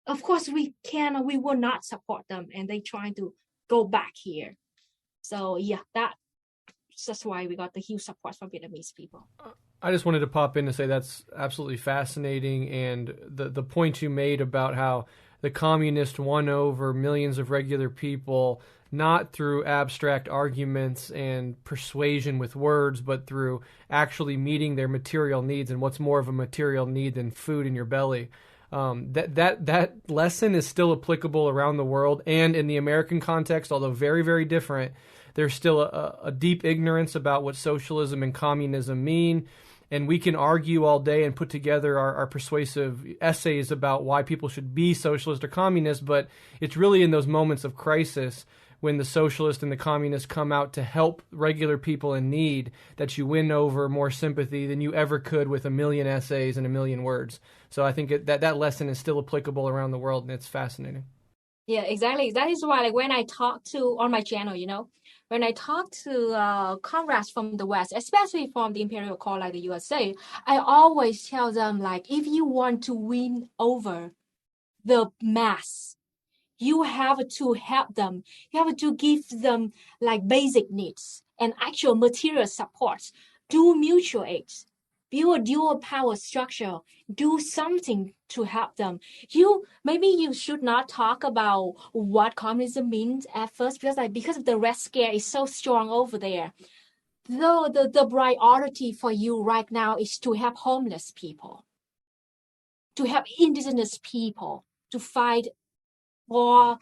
Of course, we will not support them, and they trying to go back here. So yeah, that's why we got the huge support from Vietnamese people. I just wanted to pop in to say that's absolutely fascinating, and the point you made about how the communists won over millions of regular people, not through abstract arguments and persuasion with words, but through actually meeting their material needs. And what's more of a material need than food in your belly? That lesson is still applicable around the world, and in the American context, although very, very different. There's still a deep ignorance about what socialism and communism mean. And we can argue all day and put together our persuasive essays about why people should be socialist or communist, but it's really in those moments of crisis when the socialist and the communist come out to help regular people in need that you win over more sympathy than you ever could with a million essays and a million words. So I think that lesson is still applicable around the world, and it's fascinating. Yeah, exactly. That is why, like, when I talk to on my channel, when I talk to comrades from the West, especially from the imperial core like the USA, I always tell them, like, if you want to win over the mass, you have to help them. You have to give them like basic needs and actual material support. Do mutual aid. Build a dual power structure. Do something to help them. Maybe you should not talk about what communism means at first, because the Red Scare is so strong over there. Though the priority for you right now is to help homeless people, to help indigenous people, to fight war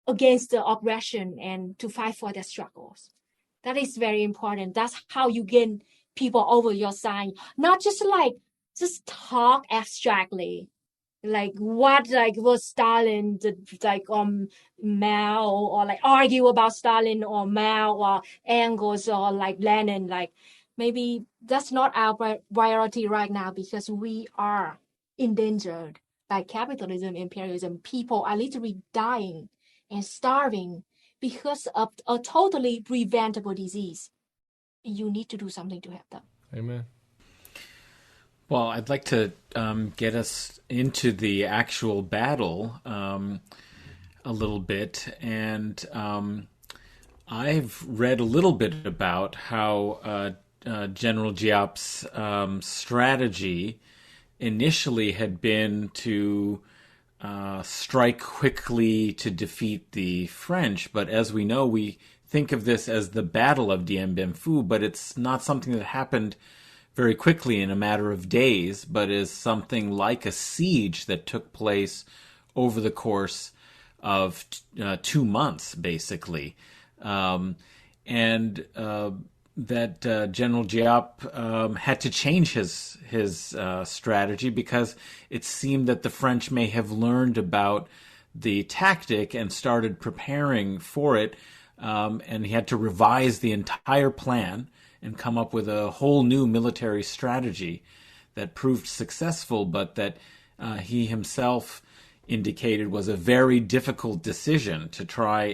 against the oppression and to fight for their struggles. That is very important. That's how you gain people over your side. Not just talk abstractly. Like what was Stalin, Mao, or like argue about Stalin or Mao or Engels or like Lenin. Like maybe that's not our priority right now because we are endangered by capitalism, imperialism. People are literally dying and starving because of a totally preventable disease. You need to do something to help them. Amen. Well, I'd like to get us into the actual battle a little bit, and I've read a little bit about how General Giap's strategy initially had been to strike quickly to defeat the French, but as we know, we think of this as the Battle of Dien Bien Phu, but it's not something that happened very quickly in a matter of days, but is something like a siege that took place over the course of 2 months, basically. That General Giap had to change his strategy because it seemed that the French may have learned about the tactic and started preparing for it, and he had to revise the entire plan and come up with a whole new military strategy that proved successful, but that he himself indicated was a very difficult decision to try,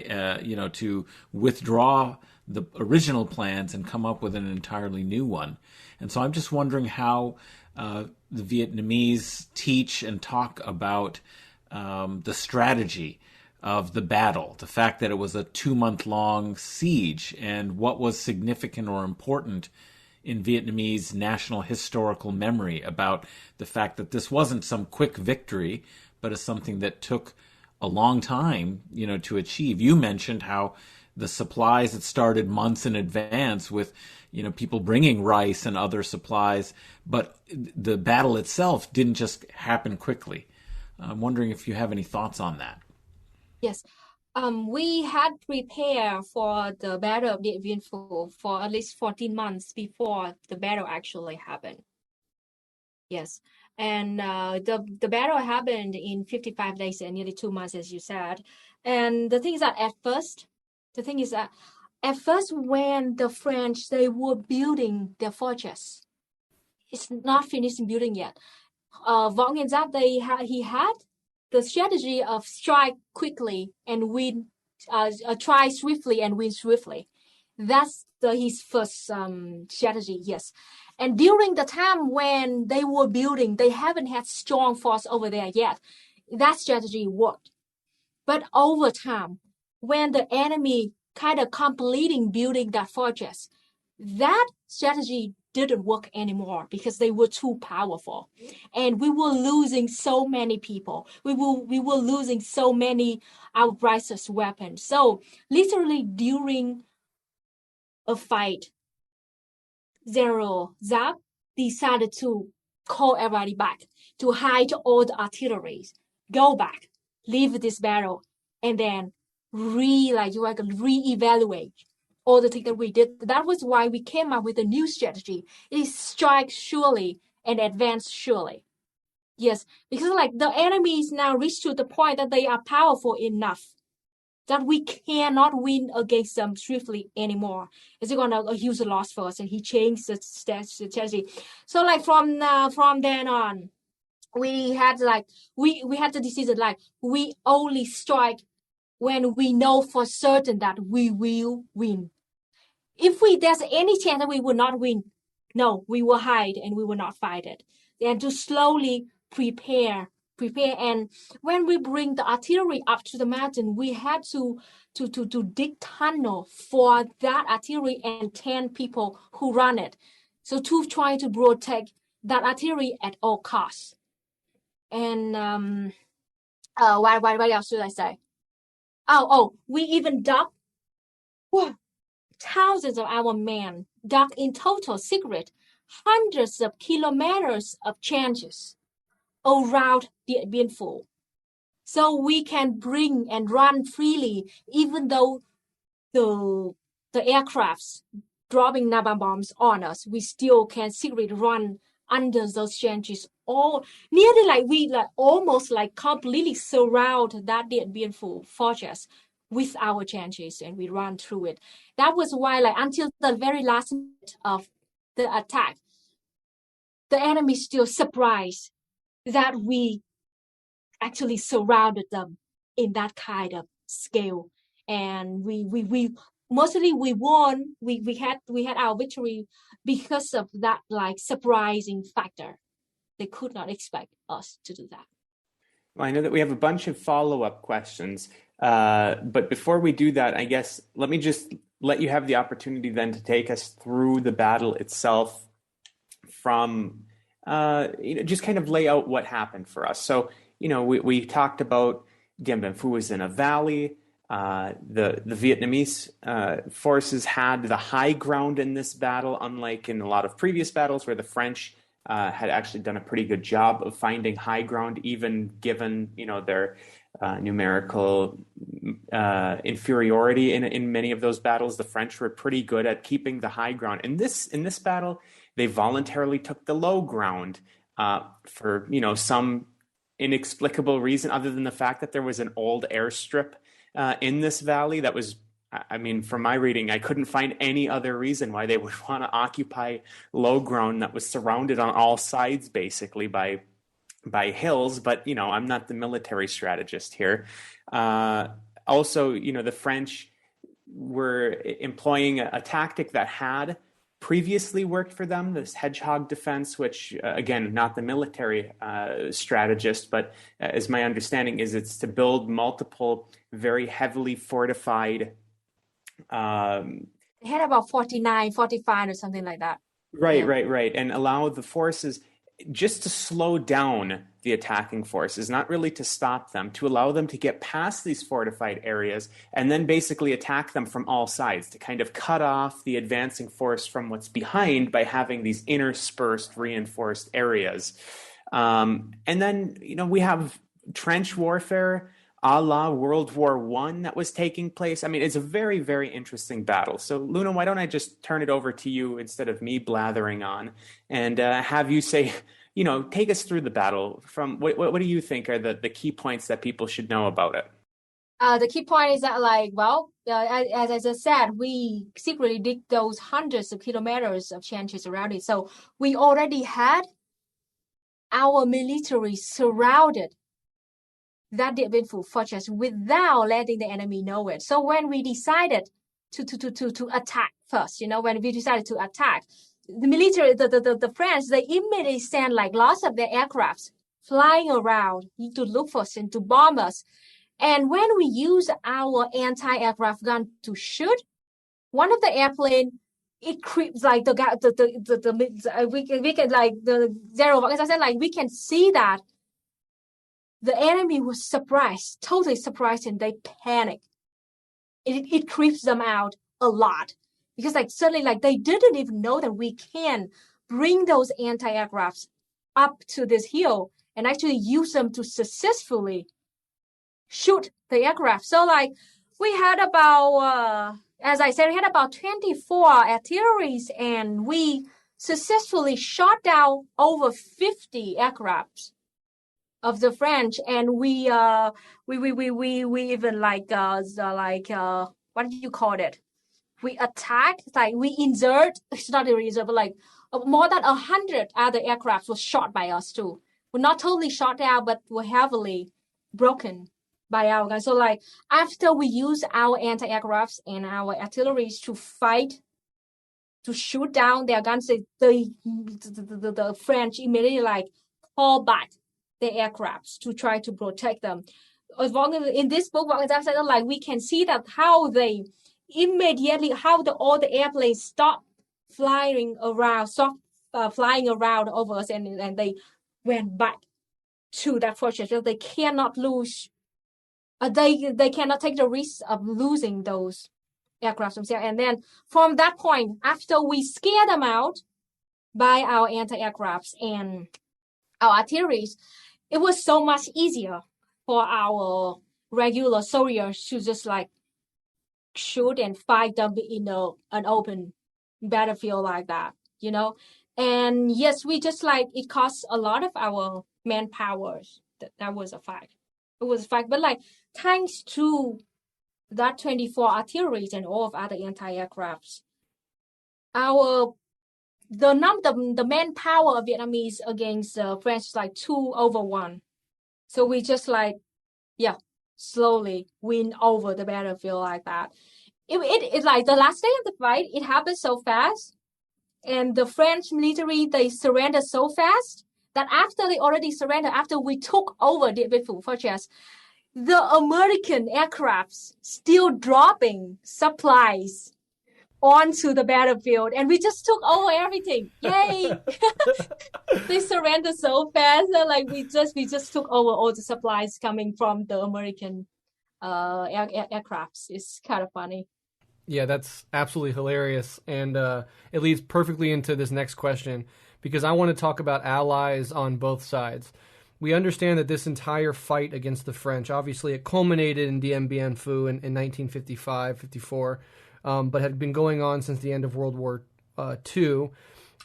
to withdraw the original plans and come up with an entirely new one. And so I'm just wondering how the Vietnamese teach and talk about the strategy of the battle, the fact that it was a 2-month-long siege, and what was significant or important in Vietnamese national historical memory about the fact that this wasn't some quick victory, but is something that took a long time, to achieve. You mentioned how the supplies had started months in advance with, people bringing rice and other supplies, but the battle itself didn't just happen quickly. I'm wondering if you have any thoughts on that. Yes. We had prepared for the Battle of Dien Bien Phu for at least 14 months before the battle actually happened. Yes. And the battle happened in 55 days and nearly 2 months, as you said. And the thing is that at first when the French, they were building their fortress, it's not finished building yet. Võ Nguyên Giáp, he had the strategy of strike quickly and win, try swiftly and win swiftly. That's his first strategy, yes. And during the time when they were building, they haven't had strong force over there yet. That strategy worked. But over time, when the enemy kind of completing building that fortress. That strategy didn't work anymore because they were too powerful, and we were losing so many people. We were losing so many our precious weapons. So literally during a fight, General Zab decided to call everybody back, to hide all the artillery, go back, leave this battle, and then reevaluate all the things that we did. That was why we came up with a new strategy. It is strike surely and advance surely. Yes, because like the enemies now reached to the point that they are powerful enough that we cannot win against them swiftly anymore. It's gonna a huge loss for us, and he changed the strategy. So like from then on, we had the decision like we only strike when we know for certain that we will win. If there's any chance that we will not win, no, we will hide and we will not fight it. And to slowly prepare. And when we bring the artillery up to the mountain, we had to dig tunnel for that artillery and 10 people who run it. So to try to protect that artillery at all costs. And what else should I say? We even dug thousands of our men, dug in total secret hundreds of kilometers of trenches around Dien Phu, so we can bring and run freely, even though the aircrafts dropping napalm bombs on us. We still can secretly run under those trenches, all nearly almost completely surround that Dien Phu fortress with our trenches, and we run through it. That was why, until the very last minute of the attack, the enemy still surprised that we actually surrounded them in that kind of scale, and we mostly we won. We had our victory because of that surprising factor. They could not expect us to do that. Well, I know that we have a bunch of follow-up questions, but before we do that, I guess let me just let you have the opportunity then to take us through the battle itself from just kind of lay out what happened for us. So, we talked about Dien Bien Phu was in a valley. The Vietnamese forces had the high ground in this battle, unlike in a lot of previous battles where the French had actually done a pretty good job of finding high ground, even given their numerical inferiority in many of those battles. The French were pretty good at keeping the high ground. In this battle, they voluntarily took the low ground for some inexplicable reason, other than the fact that there was an old airstrip in this valley. That was, from my reading, I couldn't find any other reason why they would want to occupy low ground that was surrounded on all sides basically by hills. But I'm not the military strategist here. Also, the French were employing a tactic that had previously worked for them, this hedgehog defense, which again, not the military strategist, but as my understanding is, it's to build multiple very heavily fortified. They had about 49, 45 or something like that. Right. And allow the forces just to slow down the attacking forces, not really to stop them, to allow them to get past these fortified areas and then basically attack them from all sides, to kind of cut off the advancing force from what's behind by having these interspersed, reinforced areas. And then, we have trench warfare a la World War I that was taking place. It's a very, very interesting battle. So, Luna, why don't I just turn it over to you instead of me blathering on and have you say, take us through the battle. From what do you think are the key points that people should know about it? The key point is that, as I just said, we secretly dig those hundreds of kilometers of trenches around it. So we already had our military surrounded that Dien Bien Phu fortress without letting the enemy know it. So when we decided to attack first, when we decided to attack, the military, the French, they immediately sent lots of their aircrafts flying around to look for us and to bomb us. And when we use our anti-aircraft gun to shoot, one of the airplane, it creeps like we can like the zero. As I said, like we can see that the enemy was surprised, totally surprised, and they panic. It creeps them out a lot because like suddenly like they didn't even know that we can bring those anti-aircrafts up to this hill and actually use them to successfully shoot the aircraft. So like we had about, as I said, we had about 24 artilleries, and we successfully shot down over 50 aircrafts of the French. And we even what do you call it? We attacked, like we insert. It's not a reserve, but like more than 100 other aircrafts were shot by us too. We're not totally shot down, but were heavily broken by our guns. So like after we use our anti-aircrafts and our artilleries to fight, to shoot down their guns, the French immediately like call back the aircrafts to try to protect them. As long as in this book, like we can see that how they immediately, all the airplanes stop flying around over us, and they went back to that fortress. So they cannot lose. They cannot take the risk of losing those aircraft themselves. And then from that point, after we scare them out by our anti-aircrafts and our artilleries, it was so much easier for our regular soldiers to just like shoot and fight them in an open battlefield like that, you know. And yes, we just like it costs a lot of our manpower. That was a fact. It was a fact, but like thanks to that 24 artilleries and all of other anti-aircrafts, the manpower of Vietnamese against French is like 2-1. So we just like, slowly win over the battlefield like that. It's like the last day of the fight, it happened so fast. And the French military, they surrendered so fast that after they already surrendered, after we took over Dien Bien Phu fortress, the American aircrafts still dropping supplies onto the battlefield, and we just took over everything. Yay! They surrendered so fast. Like we just took over all the supplies coming from the American aircrafts. It's kind of funny. Yeah, that's absolutely hilarious, and it leads perfectly into this next question, because I want to talk about allies on both sides. We understand that this entire fight against the French, obviously it culminated in Dien Bien Phu in 1955-54, but had been going on since the end of World War II.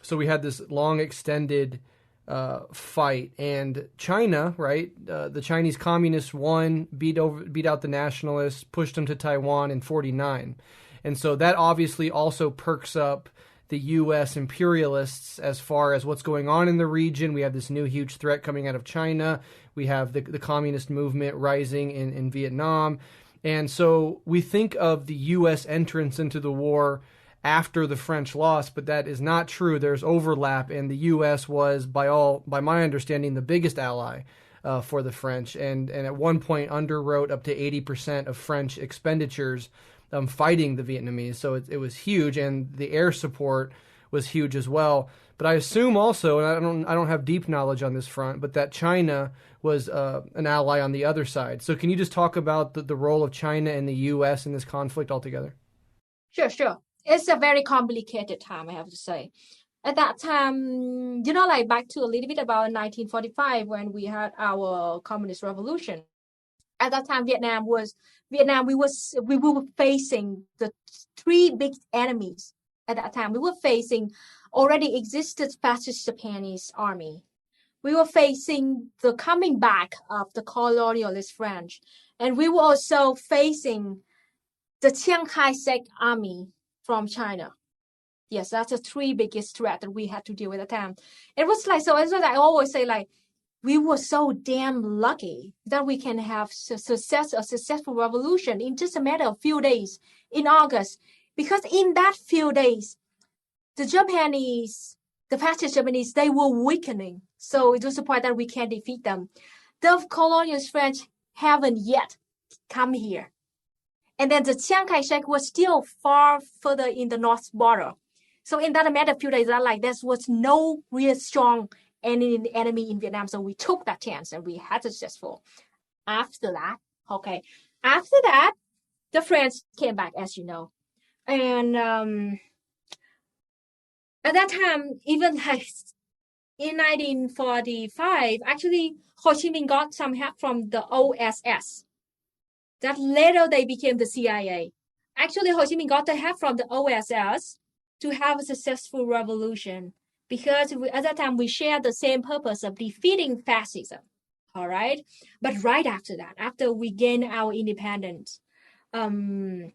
So we had this long extended fight, and China, right? The Chinese communists won, beat out the nationalists, pushed them to Taiwan in 1949. And so that obviously also perks up the U.S. imperialists as far as what's going on in the region. We have this new huge threat coming out of China. We have the communist movement rising in Vietnam. And so we think of the U.S. entrance into the war after the French lost, but that is not true. There's overlap, and the U.S. was, by my understanding, the biggest ally for the French, and at one point underwrote up to 80% of French expenditures fighting the Vietnamese. So it was huge, and the air support was huge as well. But I assume also, and I don't have deep knowledge on this front, but that China was an ally on the other side. So can you just talk about the role of China and the U.S. in this conflict altogether? Sure. It's a very complicated time, I have to say. At that time, like back to a little bit about 1945 when we had our communist revolution. At that time, we were facing the three big enemies. At that time, we were facing already existed fascist Japanese army. We were facing the coming back of the colonialist French, and we were also facing the Chiang Kai-shek army from China. Yes, that's the three biggest threat that we had to deal with at the time. It was like, so as I always say, like, we were so damn lucky that we can have a successful revolution in just a matter of few days in August. Because in that few days, the fascist Japanese, they were weakening. So it was the point that we can't defeat them. The colonialist French haven't yet come here. And then the Chiang Kai-shek was still far further in the north border. So in that matter, a few days like there was no real strong enemy in Vietnam. So we took that chance and we had successful. After that, the French came back, as you know. And at that time, even in 1945, actually, Ho Chi Minh got some help from the OSS. That later they became the CIA. Actually, Ho Chi Minh got the help from the OSS to have a successful revolution because at that time we shared the same purpose of defeating fascism. All right, but right after that, after we gained our independence, the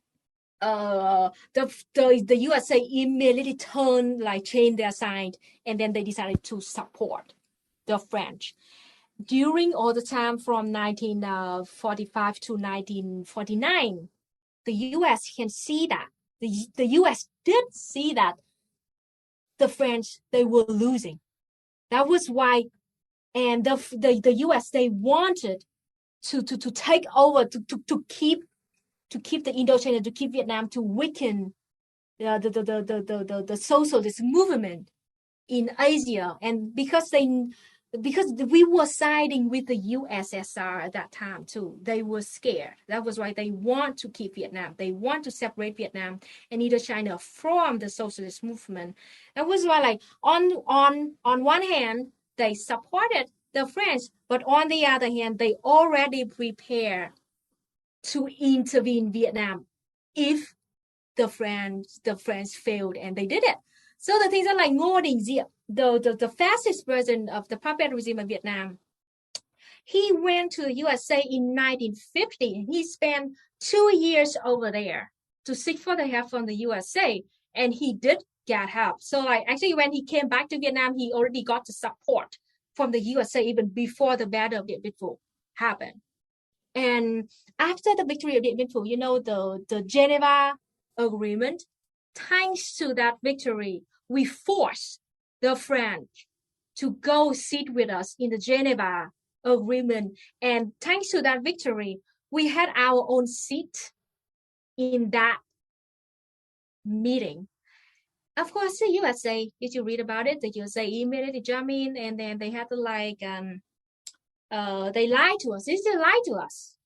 USA immediately changed their side, and then they decided to support the French. During all the time from 1945 to 1949, the U.S. can see that. The U.S. did see that the French, they were losing. That was why, and the U.S., they wanted to take over, to keep the Indochina, to keep Vietnam, to weaken the socialist movement in Asia. And because we were siding with the USSR at that time too, they were scared. That was why they want to keep Vietnam. They want to separate Vietnam and Indochina from the socialist movement. That was why, on one hand, they supported the French, but on the other hand, they already prepared to intervene Vietnam if the French failed, and they did it. So the things are like Ngo Dinh Diep, the fascist version of the puppet regime of Vietnam. He went to the USA in 1950. He spent 2 years over there to seek for the help from the USA, and he did get help. So actually when he came back to Vietnam, he already got the support from the USA even before the Battle of Dien Bien Phu happened. And after the victory of Dien Bien Phu, the Geneva Agreement, thanks to that victory, we forced the French to go sit with us in the Geneva Agreement. And thanks to that victory, we had our own seat in that meeting. Of course, the USA, if you read about it, the USA immediately jumped in, and then they had to they lied to us. They lied to us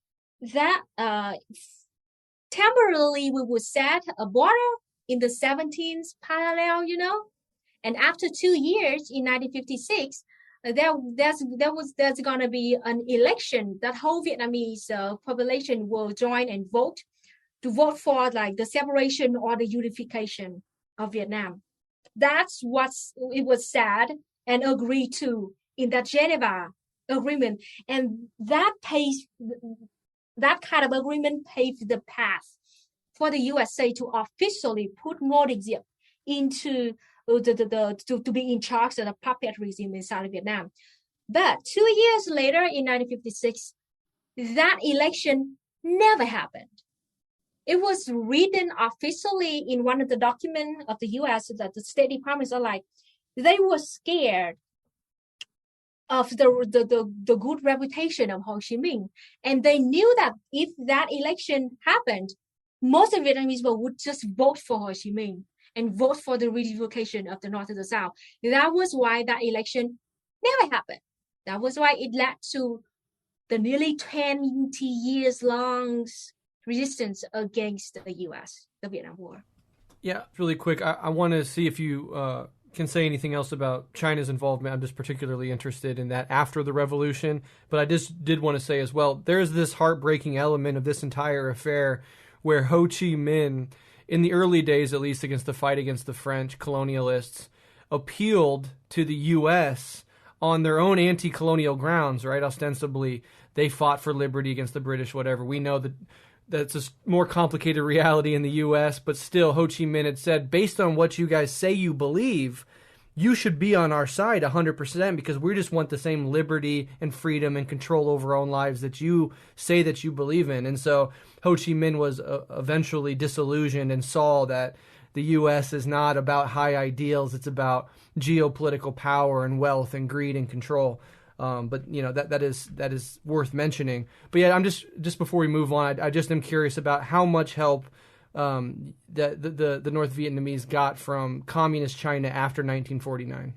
that temporarily we would set a border in the 17th parallel, and after 2 years in 1956, there's gonna be an election that whole Vietnamese population will join and vote for the separation or the unification of Vietnam. That's what it was said and agreed to in that Geneva Agreement, and that kind of agreement paved the path for the USA to officially put Ngo Dinh Diep into to be in charge of the puppet regime inside of Vietnam. But 2 years later, in 1956, that election never happened. It was written officially in one of the documents of the U.S. that the State Department they were scared of the good reputation of Ho Chi Minh, and they knew that if that election happened, most of Vietnamese would just vote for Ho Chi Minh and vote for the reunification of the North and the South. That was why that election never happened. That was why it led to the nearly 20 years long resistance against the U.S., the Vietnam War. Yeah, really quick, I want to see if you can say anything else about China's involvement. I'm just particularly interested in that after the revolution, but I just did want to say as well, there's this heartbreaking element of this entire affair where Ho Chi Minh, in the early days at least against the fight against the French colonialists, appealed to the U.S. on their own anti-colonial grounds, right? Ostensibly, they fought for liberty against the British, whatever. We know that that's a more complicated reality in the U.S., but still, Ho Chi Minh had said, based on what you guys say you believe, you should be on our side 100% because we just want the same liberty and freedom and control over our own lives that you say that you believe in. And so Ho Chi Minh was eventually disillusioned and saw that the U.S. is not about high ideals. It's about geopolitical power and wealth and greed and control. But that is worth mentioning. But yeah, I'm just before we move on, I just am curious about how much help the North Vietnamese got from communist China after 1949.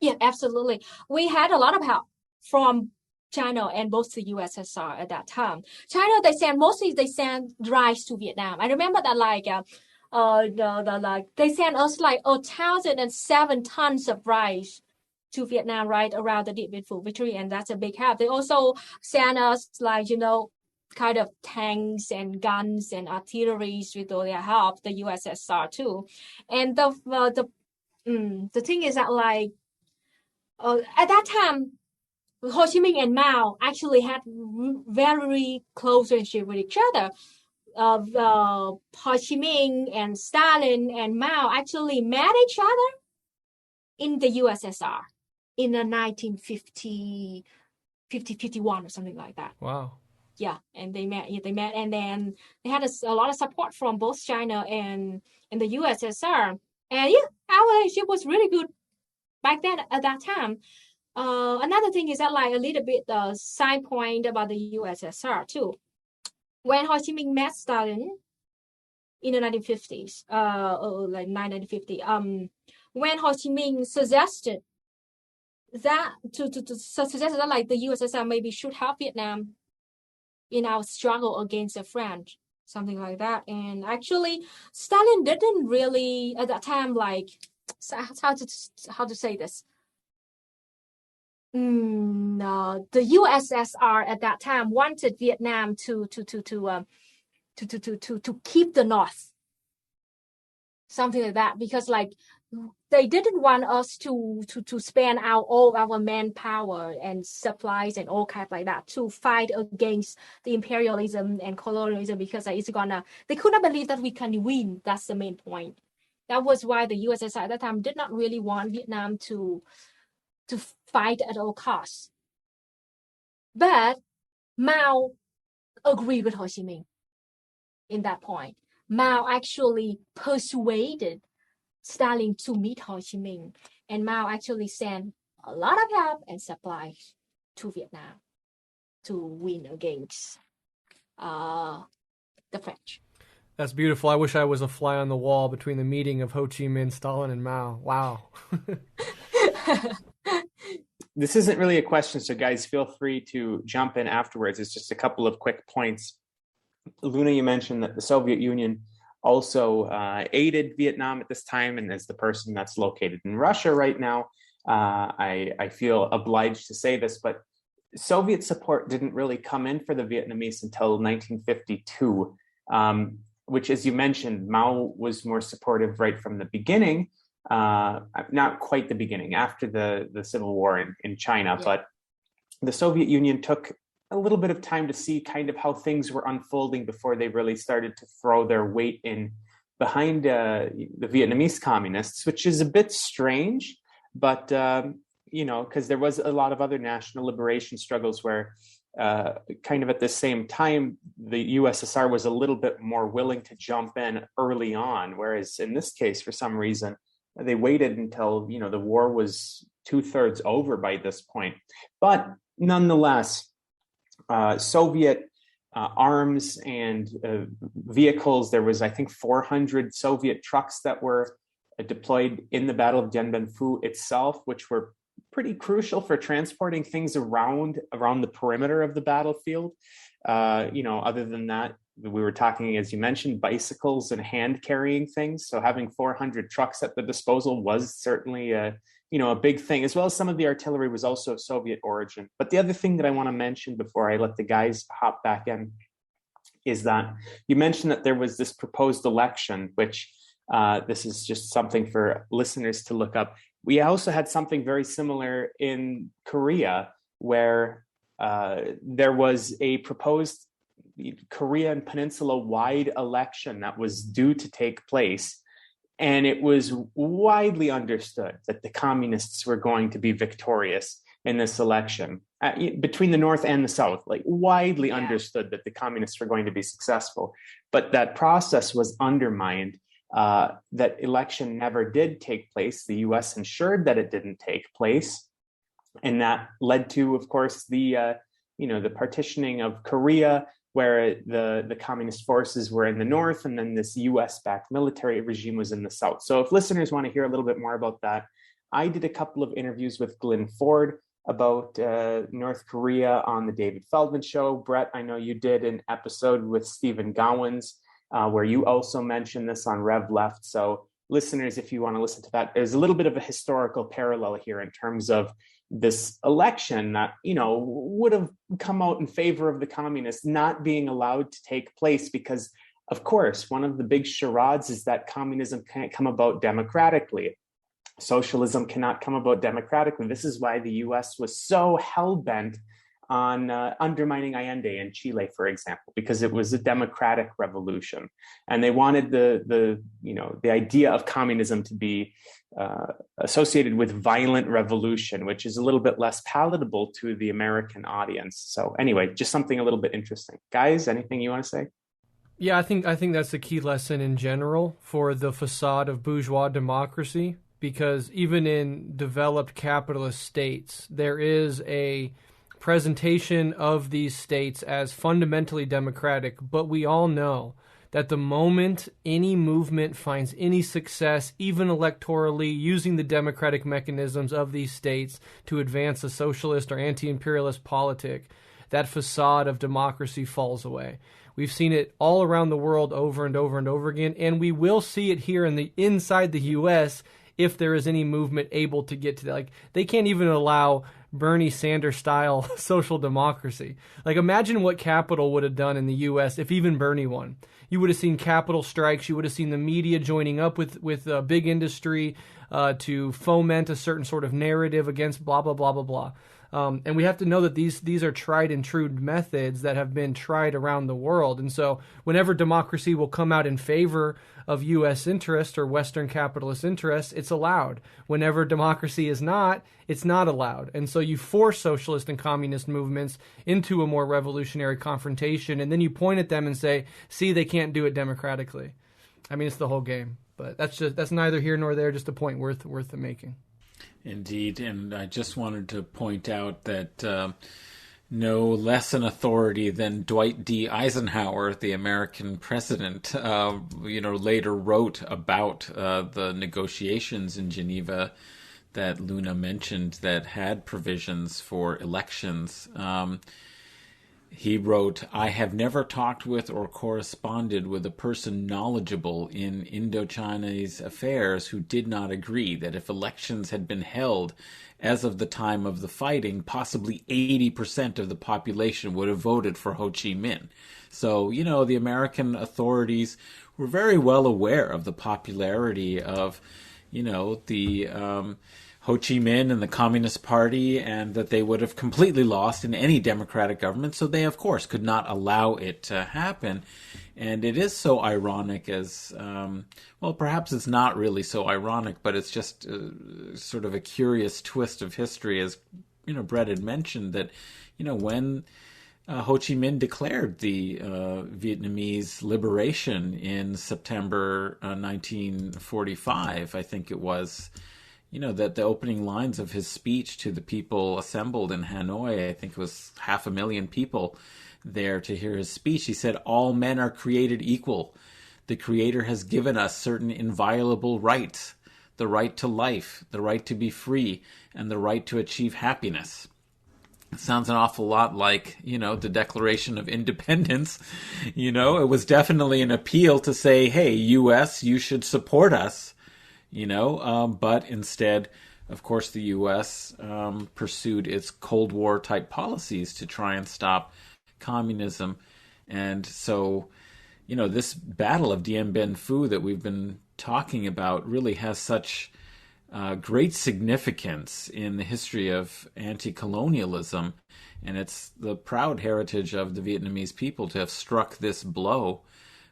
Yeah, absolutely. We had a lot of help from China and both the USSR at that time. China, they send rice to Vietnam. I remember that they sent us like 1,007 tons of rice to Vietnam right around the Dien Bien Phu victory, and that's a big help. They also sent us kind of tanks and guns and artillery with all their help, the USSR too. And the thing is that at that time, Ho Chi Minh and Mao actually had very close relationship with each other. Ho Chi Minh and Stalin and Mao actually met each other in the USSR in the 1951 or something like that. Wow. Yeah, and they met, and then they had a lot of support from both China and the USSR. And yeah, our relationship was really good back then at that time. Another thing is that a little bit side point about the USSR too. When Ho Chi Minh met Stalin in the 1950s, 1950, when Ho Chi Minh suggested that the USSR maybe should help Vietnam in our struggle against the French, something like that. And actually, Stalin didn't really at that time how to say this. The USSR at that time wanted Vietnam to keep the North, something like that, because they didn't want us to spend all our manpower and supplies and all kinds like that to fight against the imperialism and colonialism, because they could not believe that we can win. That's the main point. That was why the USSR at that time did not really want Vietnam to fight at all costs. But Mao agreed with Ho Chi Minh in that point. Mao actually persuaded Stalin to meet Ho Chi Minh, and Mao actually sent a lot of help and supplies to Vietnam to win against the French. That's beautiful. I wish I was a fly on the wall between the meeting of Ho Chi Minh, Stalin, and Mao. Wow. This isn't really a question, so guys, feel free to jump in afterwards. It's just a couple of quick points. Luna, you mentioned that the Soviet Union also aided Vietnam at this time, and as the person that's located in Russia right now, I feel obliged to say this, but Soviet support didn't really come in for the Vietnamese until 1952, which, as you mentioned, Mao was more supportive right from the beginning. Not quite the beginning, after the Civil War in China, yeah. But the Soviet Union took a little bit of time to see kind of how things were unfolding before they really started to throw their weight in behind the Vietnamese communists, which is a bit strange, but because there was a lot of other national liberation struggles where kind of at the same time, the USSR was a little bit more willing to jump in early on, whereas in this case, for some reason, they waited until, the war was 2/3 over by this point. But nonetheless, Soviet arms and vehicles, there was, I think, 400 Soviet trucks that were deployed in the Battle of Dien Bien Phu itself, which were pretty crucial for transporting things around the perimeter of the battlefield. Other than that, we were talking, as you mentioned, bicycles and hand carrying things. So having 400 trucks at the disposal was certainly a big thing, as well as some of the artillery was also of Soviet origin. But the other thing that I want to mention before I let the guys hop back in is that you mentioned that there was this proposed election, which this is just something for listeners to look up. We also had something very similar in Korea, where there was a proposed Korean Peninsula-wide election that was due to take place. And it was widely understood that the communists were going to be victorious in this election between the North and the South, widely understood that the communists were going to be successful. But that process was undermined. That election never did take place. The US ensured that it didn't take place. And that led to, of course, the partitioning of Korea, where the communist forces were in the north, and then this US-backed military regime was in the south. So if listeners want to hear a little bit more about that, I did a couple of interviews with Glenn Ford about North Korea on the David Feldman Show. Breht, I know you did an episode with Stephen Gowans, where you also mentioned this on Rev Left. So listeners, if you want to listen to that, there's a little bit of a historical parallel here in terms of this election that, would have come out in favor of the communists not being allowed to take place because, of course, one of the big charades is that communism can't come about democratically. Socialism cannot come about democratically. This is why the US was so hell-bent on undermining Allende in Chile, for example, because it was a democratic revolution. And they wanted the idea of communism to be associated with violent revolution, which is a little bit less palatable to the American audience. So anyway, just something a little bit interesting. Guys, anything you want to say? Yeah, I think that's the key lesson in general for the facade of bourgeois democracy, because even in developed capitalist states, there is a presentation of these states as fundamentally democratic, but we all know that the moment any movement finds any success, even electorally, using the democratic mechanisms of these states to advance a socialist or anti-imperialist politic, that facade of democracy falls away. We've seen it all around the world over and over and over again, and we will see it here inside the U.S. if there is any movement able to get to that. Like, they can't even allow Bernie Sanders style social democracy. Like, imagine what Capitol would have done in the U.S. if even Bernie won. You would have seen Capitol strikes. You would have seen the media joining up with big industry to foment a certain sort of narrative against blah, blah, blah, blah, blah. And we have to know that these are tried and true methods that have been tried around the world. And so whenever democracy will come out in favor of U.S. interest or Western capitalist interests, it's allowed. Whenever democracy is not, it's not allowed. And so you force socialist and communist movements into a more revolutionary confrontation, and then you point at them and say, see, they can't do it democratically. I mean, it's the whole game. But that's neither here nor there, just a point worth the making. Indeed, and I just wanted to point out that no less an authority than Dwight D. Eisenhower, the American president, later wrote about the negotiations in Geneva that Luna mentioned that had provisions for elections. He wrote, "I have never talked with or corresponded with a person knowledgeable in Indochinese affairs who did not agree that if elections had been held as of the time of the fighting, possibly 80% of the population would have voted for Ho Chi Minh." So, the American authorities were very well aware of the popularity of, the Ho Chi Minh and the Communist Party, and that they would have completely lost in any democratic government. So they, of course, could not allow it to happen. And it is so ironic as, perhaps it's not really so ironic, but it's just sort of a curious twist of history, as, Breht had mentioned, that, when Ho Chi Minh declared the Vietnamese liberation in September 1945, I think it was, that the opening lines of his speech to the people assembled in Hanoi, I think it was 500,000 people there to hear his speech. He said, "All men are created equal. The Creator has given us certain inviolable rights, the right to life, the right to be free, and the right to achieve happiness." It sounds an awful lot like, the Declaration of Independence. It was definitely an appeal to say, hey, U.S., you should support us. But instead, of course, the U.S. Pursued its Cold War type policies to try and stop communism. And so, this battle of Dien Bien Phu that we've been talking about really has such great significance in the history of anti-colonialism. And it's the proud heritage of the Vietnamese people to have struck this blow.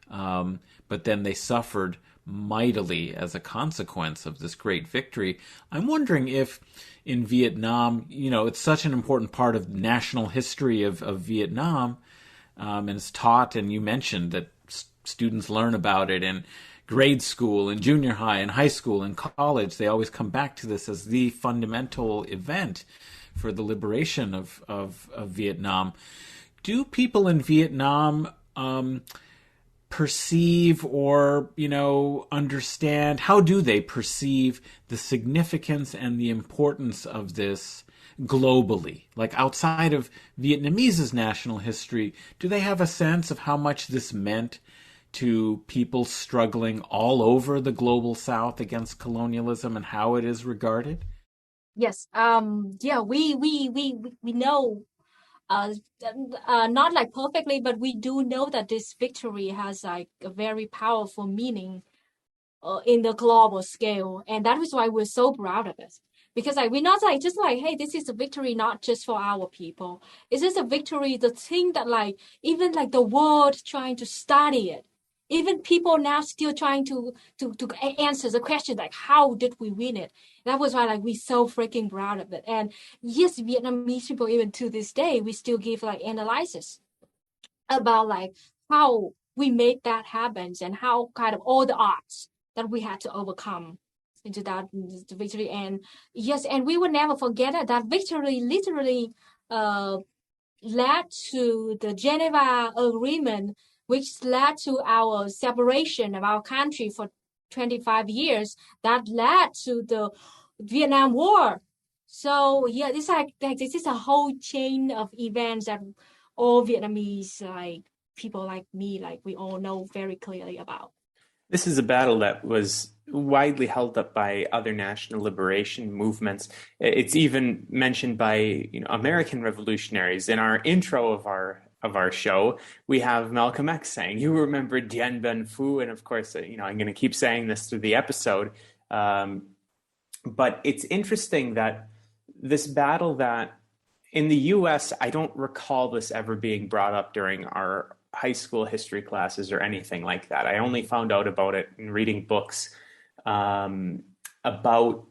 But then they suffered mightily as a consequence of this great victory. I'm wondering if in Vietnam, it's such an important part of national history of Vietnam, and it's taught, and you mentioned that students learn about it in grade school, in junior high, in high school, in college. They always come back to this as the fundamental event. for the liberation of Vietnam. Do people in Vietnam perceive or, understand, how do they perceive the significance and the importance of this globally? Like outside of Vietnamese's national history, do they have a sense of how much this meant to people struggling all over the global South against colonialism and how it is regarded? Yes. We know. Not like perfectly, but we do know that this victory has like a very powerful meaning in the global scale, and that is why we're so proud of it. Because like we're not like just like, hey, this is a victory not just for our people. It's just a victory, the thing that like even like the world trying to study it. Even people now still trying to answer the question like how did we win it? That was why like we're so freaking proud of it. And yes, Vietnamese people even to this day we still give like analysis about like how we made that happen and how kind of all the odds that we had to overcome into that victory. And yes, and we will never forget it. That victory literally led to the Geneva Agreement, which led to our separation of our country for 25 years. That led to the Vietnam War. So yeah, this this is a whole chain of events that all Vietnamese like people like me, like we all know very clearly about. This is a battle that was widely held up by other national liberation movements. It's even mentioned by American revolutionaries. In our intro of our show, we have Malcolm X saying, "You remember Dien Bien Phu," and of course, I'm going to keep saying this through the episode. But it's interesting that this battle that in the U.S., I don't recall this ever being brought up during our high school history classes or anything like that. I only found out about it in reading books about.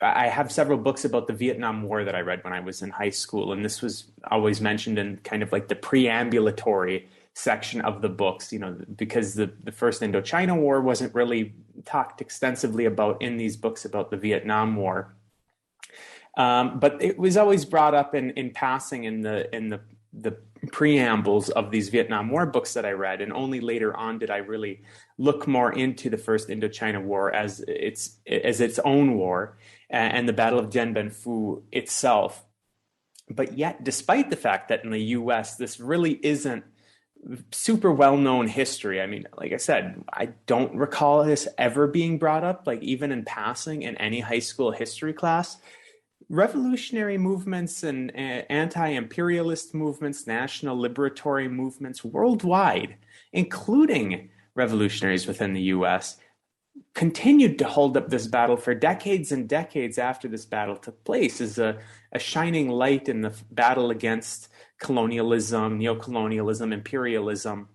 I have several books about the Vietnam War that I read when I was in high school, and this was always mentioned in kind of like the preambulatory section of the books, because the first Indochina War wasn't really talked extensively about in these books about the Vietnam War. But it was always brought up in passing in the preambles of these Vietnam War books that I read, and only later on did I really look more into the First Indochina War as its own war and the Battle of Dien Bien Phu itself. But yet, despite the fact that in the U.S. this really isn't super well-known history, I mean, like I said, I don't recall this ever being brought up, like even in passing in any high school history class. Revolutionary movements and anti-imperialist movements, national liberatory movements worldwide, including revolutionaries within the U.S., continued to hold up this battle for decades and decades after this battle took place as a shining light in the battle against colonialism, neocolonialism, imperialism.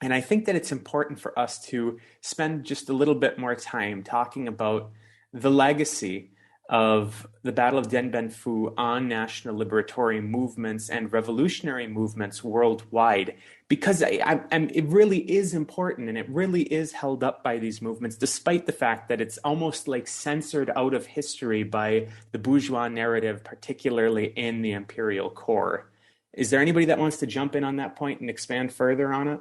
And I think that it's important for us to spend just a little bit more time talking about the legacy of the Battle of Dien Bien Phu on national liberatory movements and revolutionary movements worldwide, because it really is important and it really is held up by these movements, despite the fact that it's almost like censored out of history by the bourgeois narrative, particularly in the imperial core. Is there anybody that wants to jump in on that point and expand further on it?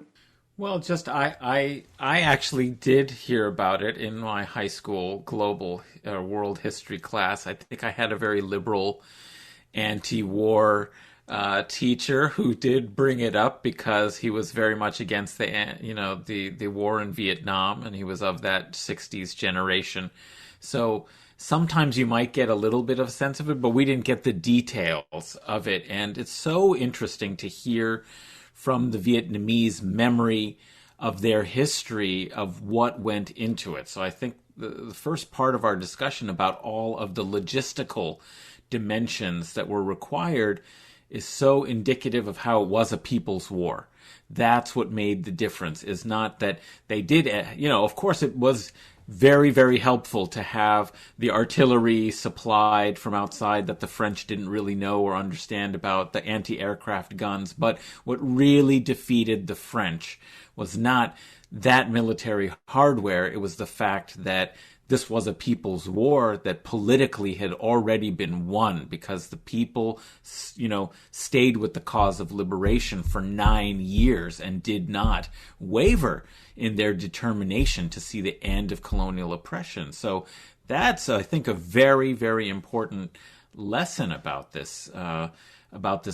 Well, just I actually did hear about it in my high school global world history class. I think I had a very liberal anti-war teacher who did bring it up because he was very much against the war in Vietnam, and he was of that 60s generation. So sometimes you might get a little bit of a sense of it, but we didn't get the details of it. And it's so interesting to hear from the Vietnamese memory of their history of what went into it. So I think the first part of our discussion about all of the logistical dimensions that were required is so indicative of how it was a people's war. That's what made the difference, is not that they did, of course it was very, very helpful to have the artillery supplied from outside that the French didn't really know or understand about, the anti-aircraft guns. But what really defeated the French was not that military hardware. It was the fact that this was a people's war that politically had already been won because the people, stayed with the cause of liberation for 9 years and did not waver in their determination to see the end of colonial oppression. So that's, I think, a very, very important lesson about this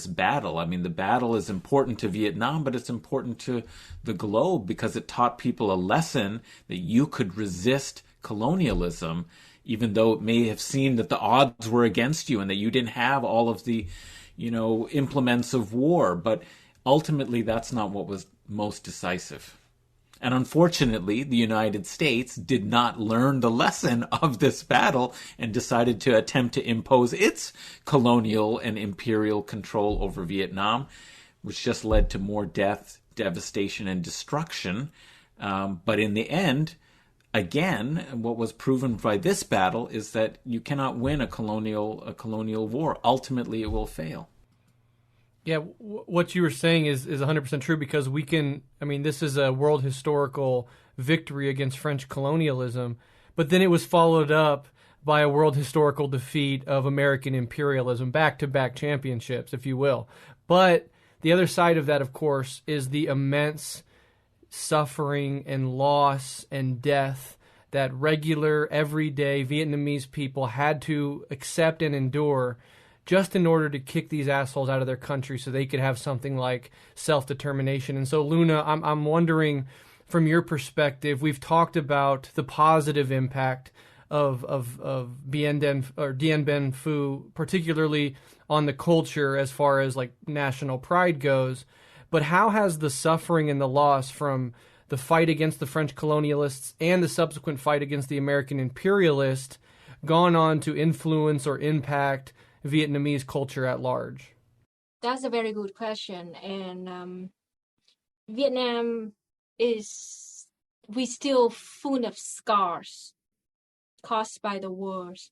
battle. I mean, the battle is important to Vietnam, but it's important to the globe because it taught people a lesson that you could resist colonialism, even though it may have seemed that the odds were against you and that you didn't have all of the, implements of war. But ultimately, that's not what was most decisive. And unfortunately, the United States did not learn the lesson of this battle and decided to attempt to impose its colonial and imperial control over Vietnam, which just led to more death, devastation, and destruction. But in the end, again, what was proven by this battle is that you cannot win a colonial war. Ultimately, it will fail. Yeah, what you were saying is 100% true because this is a world historical victory against French colonialism, but then it was followed up by a world historical defeat of American imperialism, back-to-back championships, if you will. But the other side of that, of course, is the immense suffering and loss and death that regular, everyday Vietnamese people had to accept and endure just in order to kick these assholes out of their country so they could have something like self-determination. And so, Luna, I'm wondering, from your perspective, we've talked about the positive impact of Dien Bien Phu, particularly on the culture as far as like national pride goes. But how has the suffering and the loss from the fight against the French colonialists and the subsequent fight against the American imperialists gone on to influence or impact Vietnamese culture at large? That's a very good question. And Vietnam we still full of scars caused by the wars.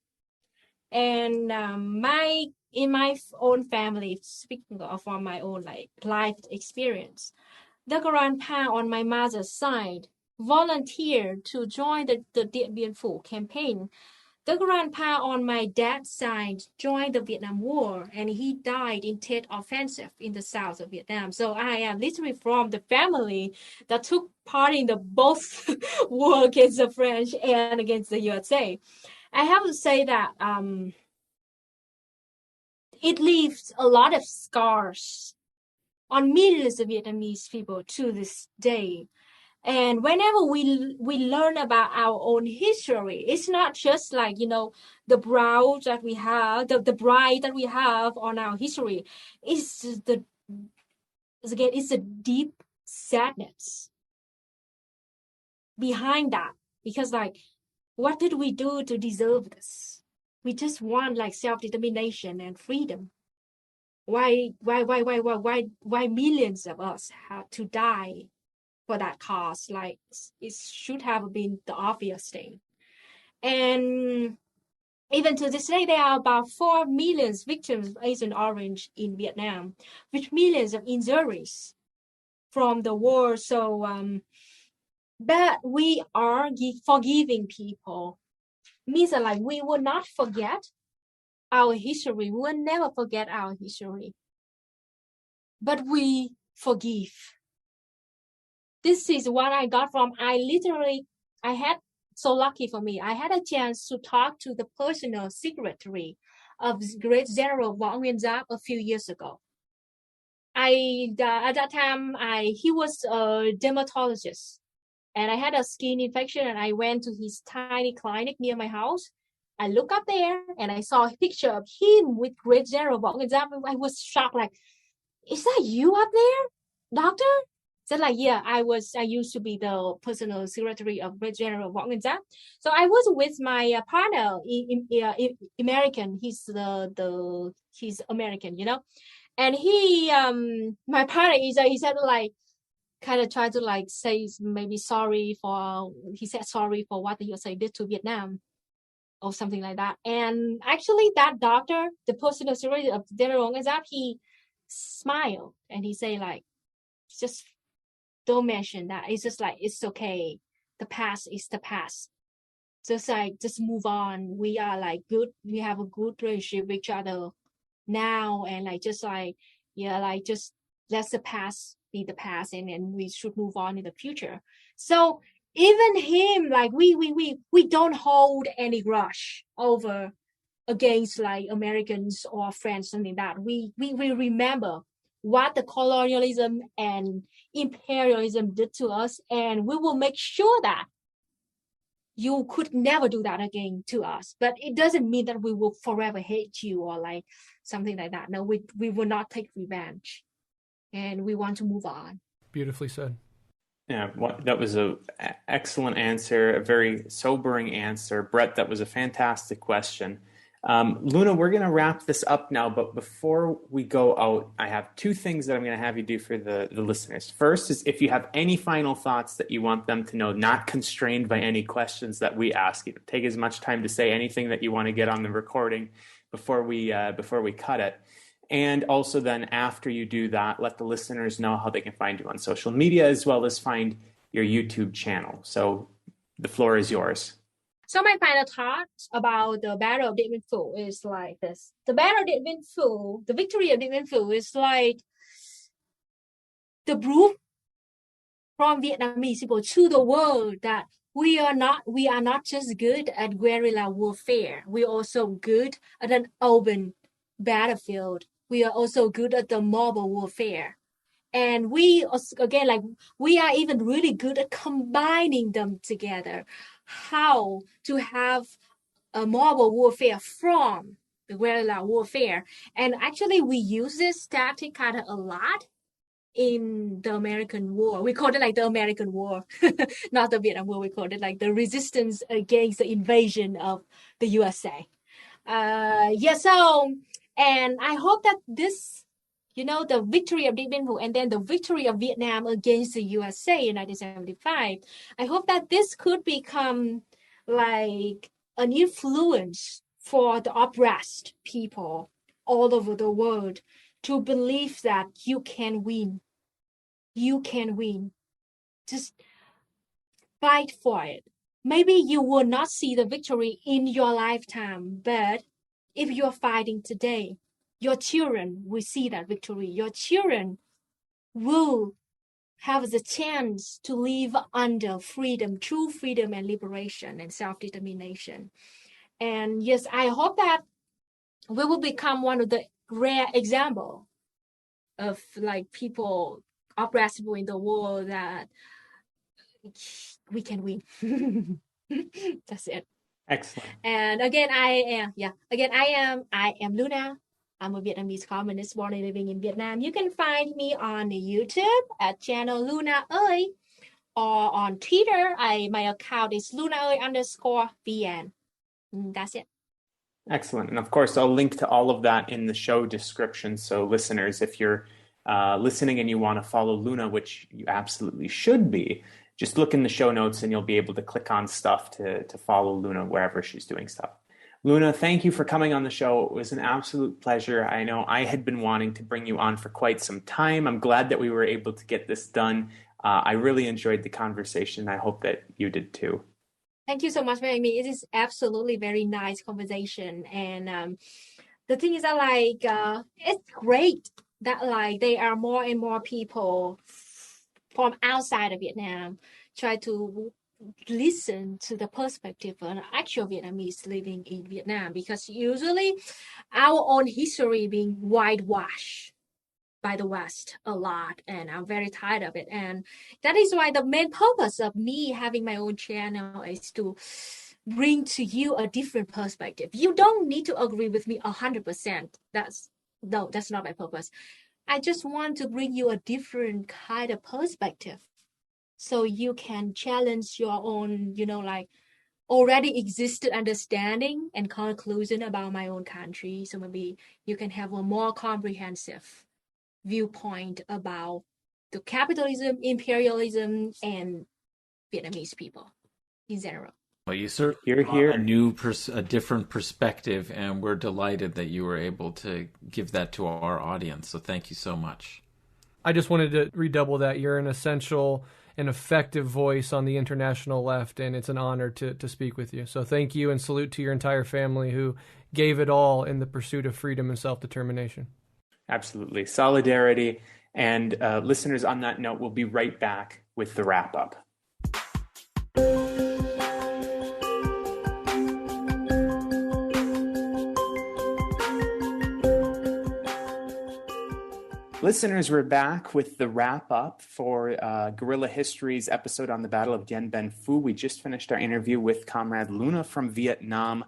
And in my own family, speaking from my own life experience, the grandpa on my mother's side volunteered to join the Dien Bien Phu campaign. The grandpa on my dad's side joined the Vietnam War, and he died in Tet Offensive in the south of Vietnam. So I am literally from the family that took part in the both war against the French and against the USA. I have to say that it leaves a lot of scars on millions of Vietnamese people to this day. And whenever we learn about our own history, it's not just like, the brow that we have, the bride that we have on our history. It's a deep sadness behind that. Because what did we do to deserve this? We just want self-determination and freedom. Why millions of us have to die for that cause? It should have been the obvious thing. And even to this day, there are about 4 million victims of Agent Orange in Vietnam, with millions of injuries from the war. So, but we are forgiving people. Means that we will not forget our history. We will never forget our history. But we forgive. This is what I got from, so lucky for me, I had a chance to talk to the personal secretary of Great General Võ Nguyên Giáp a few years ago. At that time, he was a dermatologist, and I had a skin infection, and I went to his tiny clinic near my house. I look up there, and I saw a picture of him with Great General Võ Nguyên Giáp. I was shocked, is that you up there, doctor? So yeah, I used to be the personal secretary of Great General Võ Nguyên Giáp. So I was with my partner, American. He's he's American, And he, my partner, he said kind of tried to say maybe sorry for. He said sorry for what the USA did to Vietnam, or something like that. And actually, that doctor, the personal secretary of General Võ Nguyên Giáp, he smiled and he say just don't mention that. It's just it's okay. The past is the past. just move on. We are like good. We have a good relationship with each other now, and like just like just let the past be the past, and then we should move on in the future. So even him, like we don't hold any grudge over against like Americans or French, something like that. We remember what the colonialism and imperialism did to us, and we will make sure that you could never do that again to us. But it doesn't mean that we will forever hate you or like something like that. No, we will not take revenge, and we want to move on. Beautifully said. Yeah, that was an excellent answer, a very sobering answer. Breht, that was a fantastic question. Luna, we're going to wrap this up now, but before we go out, I have two things that I'm going to have you do for the listeners. First is if you have any final thoughts that you want them to know, not constrained by any questions that we ask you. Take as much time to say anything that you want to get on the recording before we cut it. And also then after you do that, let the listeners know how they can find you on social media as well as find your YouTube channel. So the floor is yours. So my final thoughts about the Battle of Điện Biên Phủ is like this. The Battle of Điện Biên Phủ, the victory of Điện Biên Phủ is like the proof from Vietnamese people to the world that we are not just good at guerrilla warfare. We're also good at an open battlefield. We are also good at the mobile warfare. And we are even really good at combining them together. How to have a mobile warfare from the guerrilla warfare. And actually we use this tactic kind of a lot in the American War. We call it like the American War, not the Vietnam War. We call it like the resistance against the invasion of the USA. And I hope that this, the victory of Điện Biên Phủ and then the victory of Vietnam against the USA in 1975, I hope that this could become like an influence for the oppressed people all over the world to believe that you can win. You can win. Just fight for it. Maybe you will not see the victory in your lifetime, but if you're fighting today, your children will see that victory. Your children will have the chance to live under freedom, true freedom and liberation and self-determination. And yes, I hope that we will become one of the rare examples of like people, oppressed people in the world that we can win. That's it. Excellent. And again, I am Luna. I'm a Vietnamese communist born and living in Vietnam. You can find me on YouTube at channel LunaOi, or on Twitter. My account is LunaOi_VN. That's it. Excellent. And of course, I'll link to all of that in the show description. So listeners, if you're listening and you want to follow Luna, which you absolutely should be, just look in the show notes and you'll be able to click on stuff to follow Luna wherever she's doing stuff. Luna, thank you for coming on the show. It was an absolute pleasure. I know I had been wanting to bring you on for quite some time. I'm glad that we were able to get this done. I really enjoyed the conversation. I hope that you did too. Thank you so much for having me. It is absolutely very nice conversation. And the thing is that it's great that like there are more and more people from outside of Vietnam try to listen to the perspective of an actual Vietnamese living in Vietnam, because usually our own history being whitewashed by the West a lot, and I'm very tired of it. And that is why the main purpose of me having my own channel is to bring to you a different perspective. You don't need to agree with me 100%. That's not my purpose. I just want to bring you a different kind of perspective so you can challenge your own, already existed understanding and conclusion about my own country. So maybe you can have a more comprehensive viewpoint about the capitalism, imperialism, and Vietnamese people in general. Well, you certainly brought a different perspective, and we're delighted that you were able to give that to our audience. So thank you so much. I just wanted to redouble that. You're an essential an effective voice on the international left, and it's an honor to speak with you. So thank you, and salute to your entire family who gave it all in the pursuit of freedom and self-determination. Absolutely. Solidarity. And listeners, on that note, we'll be right back with the wrap-up. Listeners, we're back with the wrap-up for Guerrilla History's episode on the Battle of Dien Bien Phu. We just finished our interview with Comrade Luna from Vietnam.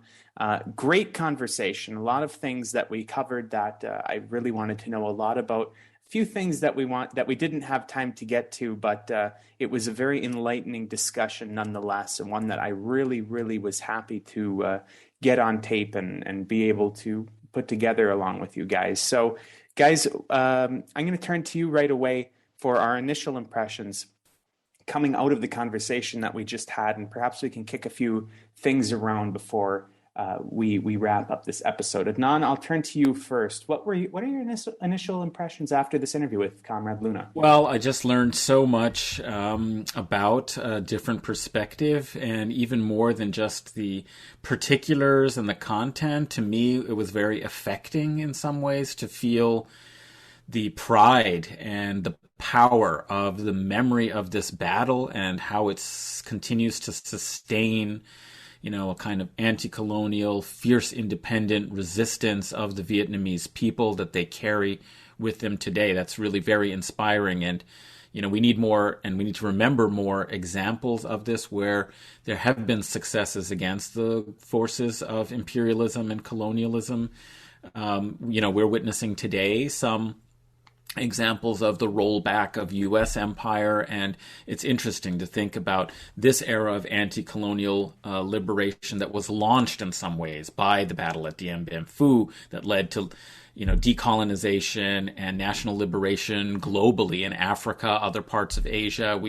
Great conversation. A lot of things that we covered that I really wanted to know a lot about. A few things that we didn't have time to get to, but it was a very enlightening discussion nonetheless, and one that I really, really was happy to get on tape and be able to put together along with you guys. So, guys, I'm going to turn to you right away for our initial impressions coming out of the conversation that we just had, and perhaps we can kick a few things around before we wrap up this episode. Adnan, I'll turn to you first. What are your initial impressions after this interview with Comrade Luna? Well, I just learned so much about a different perspective, and even more than just the particulars and the content. To me, it was very affecting in some ways to feel the pride and the power of the memory of this battle and how it continues to sustain, a kind of anti-colonial, fierce, independent resistance of the Vietnamese people that they carry with them today. That's really very inspiring. And, we need more, and we need to remember more examples of this where there have been successes against the forces of imperialism and colonialism. We're witnessing today some examples of the rollback of U.S. empire, and it's interesting to think about this era of anti-colonial liberation that was launched in some ways by the battle at Dien Bien Phu that led to decolonization and national liberation globally in Africa, other parts of Asia.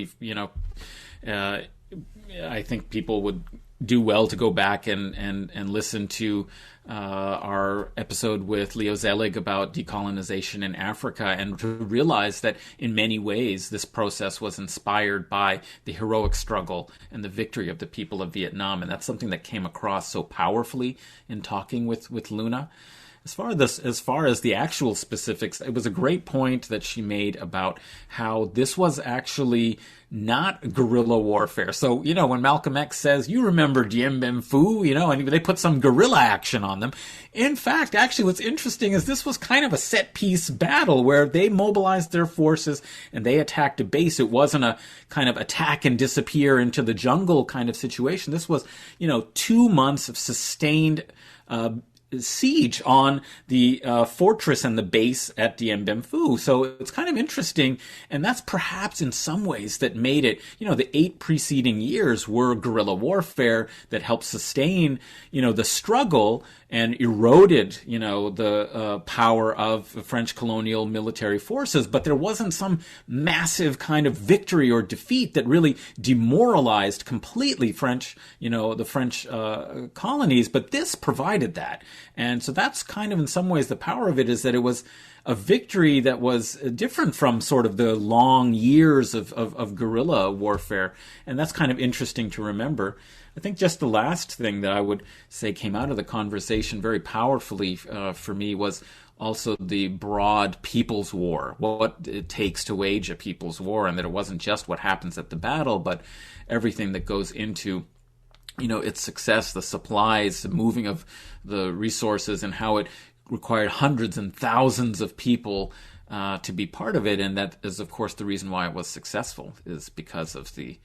I think people would do well to go back and listen to our episode with Leo Zelig about decolonization in Africa, and to realize that in many ways this process was inspired by the heroic struggle and the victory of the people of Vietnam. And that's something that came across so powerfully in talking with Luna. As far as the actual specifics, it was a great point that she made about how this was actually not guerrilla warfare. So, when Malcolm X says, you remember Dien Bien Phu, and they put some guerrilla action on them. In fact, actually, what's interesting is this was kind of a set-piece battle where they mobilized their forces and they attacked a base. It wasn't a kind of attack and disappear into the jungle kind of situation. This was, 2 months of sustained siege on the fortress and the base at Dien Bien Phu. So it's kind of interesting, and that's perhaps in some ways that made it, the 8 preceding years were guerrilla warfare that helped sustain, the struggle and eroded, the power of French colonial military forces. But there wasn't some massive kind of victory or defeat that really demoralized completely the French colonies. But this provided that. And so that's kind of in some ways the power of it, is that it was a victory that was different from sort of the long years of guerrilla warfare. And that's kind of interesting to remember. I think just the last thing that I would say came out of the conversation very powerfully for me was also the broad people's war, what it takes to wage a people's war, and that it wasn't just what happens at the battle, but everything that goes into its success, the supplies, the moving of the resources, and how it required hundreds and thousands of people to be part of it. And that is, of course, the reason why it was successful, is because of the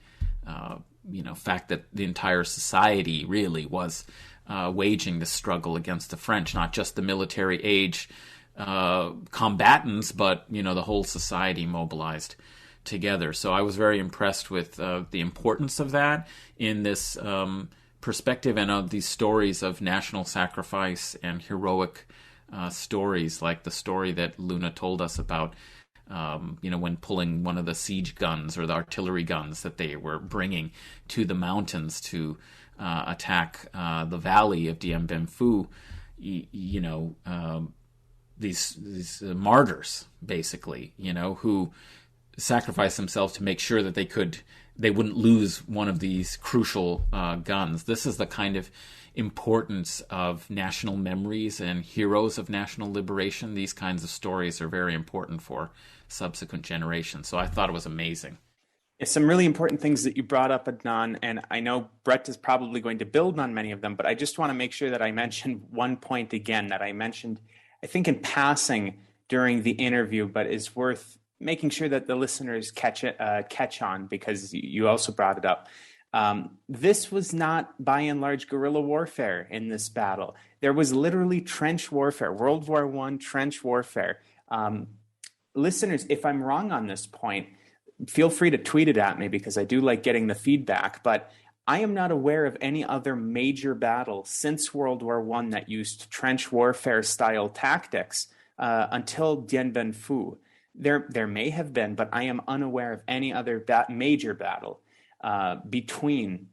fact that the entire society really was waging this struggle against the French, not just the military age combatants, but the whole society mobilized together. So I was very impressed with the importance of that in this perspective, and of these stories of national sacrifice and heroic stories, like the story that Luna told us about, when pulling one of the siege guns or the artillery guns that they were bringing to the mountains to attack the valley of Dien Bien Phu. These martyrs, basically, who sacrifice themselves to make sure that they wouldn't lose one of these crucial guns. This is the kind of importance of national memories and heroes of national liberation. These kinds of stories are very important for subsequent generations. So I thought it was amazing. Some really important things that you brought up, Adnan, and I know Breht is probably going to build on many of them, but I just want to make sure that I mention one point again that I mentioned, I think in passing during the interview, but is worth making sure that the listeners catch on, because you also brought it up. This was not, by and large, guerrilla warfare in this battle. There was literally trench warfare, World War I trench warfare. Listeners, if I'm wrong on this point, feel free to tweet it at me, because I do like getting the feedback, but I am not aware of any other major battle since World War I that used trench warfare style tactics until Dien Bien Phu. There may have been, but I am unaware of any other major battle between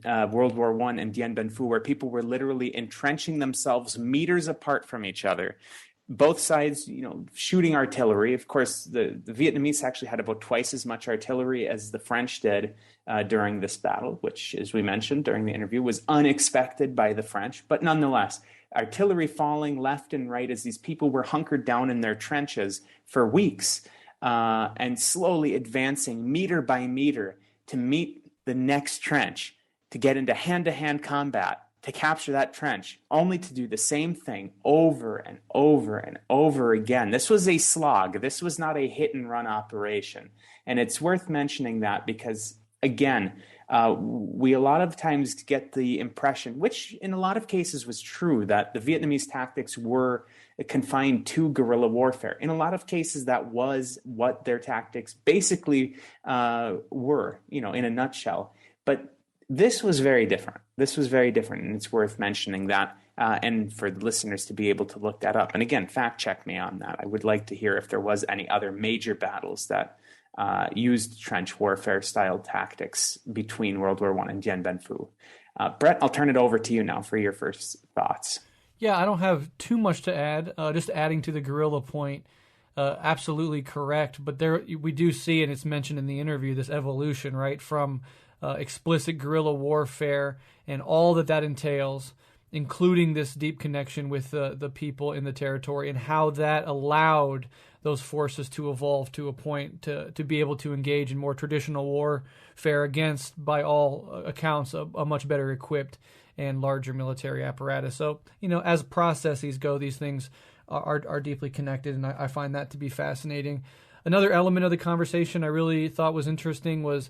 World War I and Dien Bien Phu where people were literally entrenching themselves meters apart from each other. Both sides, shooting artillery. Of course, the Vietnamese actually had about twice as much artillery as the French did during this battle, which, as we mentioned during the interview, was unexpected by the French. But nonetheless, artillery falling left and right as these people were hunkered down in their trenches for weeks and slowly advancing meter by meter to meet the next trench, to get into hand-to-hand combat, to capture that trench, only to do the same thing over and over and over again. This was a slog. This was not a hit-and-run operation. And it's worth mentioning that because, again, we a lot of times get the impression, which in a lot of cases was true, that the Vietnamese tactics were confined to guerrilla warfare. In a lot of cases, that was what their tactics basically were, in a nutshell. But this was very different. And it's worth mentioning that, and for the listeners to be able to look that up. And again, fact check me on that. I would like to hear if there was any other major battles that used trench warfare style tactics between World War I and Dien Bien Phu. Breht, I'll turn it over to you now for your first thoughts. Yeah, I don't have too much to add. Just adding to the guerrilla point, absolutely correct. But there we do see, and it's mentioned in the interview, this evolution, right, from explicit guerrilla warfare and all that entails, including this deep connection with the people in the territory, and how that allowed those forces to evolve to a point to be able to engage in more traditional warfare against, by all accounts, a much better equipped and larger military apparatus. So, as processes go, these things are deeply connected, and I find that to be fascinating. Another element of the conversation I really thought was interesting was,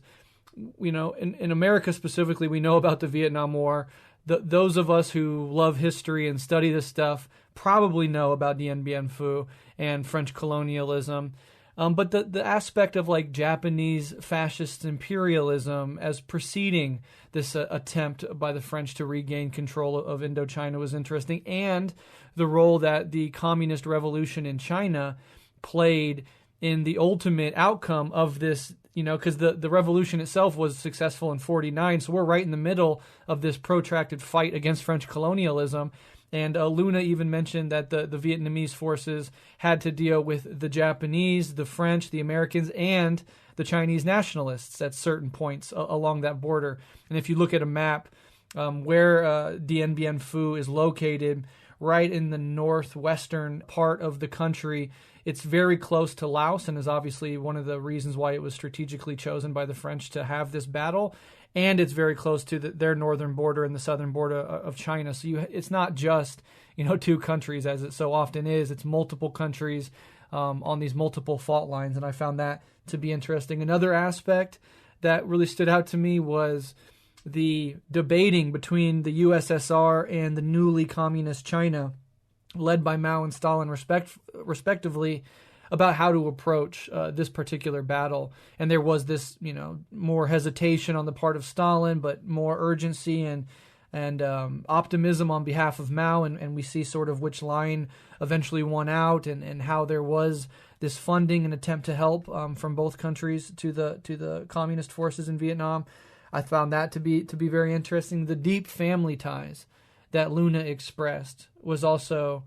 in America specifically, we know about the Vietnam War. Those of us who love history and study this stuff probably know about Dien Bien Phu and French colonialism. But the aspect of Japanese fascist imperialism as preceding this attempt by the French to regain control of Indochina was interesting, and the role that the communist revolution in China played in the ultimate outcome of this, because the revolution itself was successful in 1949, so we're right in the middle of this protracted fight against French colonialism. And Luna even mentioned that the Vietnamese forces had to deal with the Japanese, the French, the Americans, and the Chinese nationalists at certain points along that border. And if you look at a map where Dien Bien Phu is located, right in the northwestern part of the country, it's very close to Laos, and is obviously one of the reasons why it was strategically chosen by the French to have this battle. And it's very close to their northern border and the southern border of China. So it's not just two countries, as it so often is. It's multiple countries on these multiple fault lines, and I found that to be interesting. Another aspect that really stood out to me was the debating between the USSR and the newly communist China, led by Mao and Stalin respectively, about how to approach this particular battle. And there was this, more hesitation on the part of Stalin, but more urgency and optimism on behalf of Mao. And we see sort of which line eventually won out, and how there was this funding and attempt to help from both countries to the communist forces in Vietnam. I found that to be very interesting. The deep family ties that Luna expressed was also,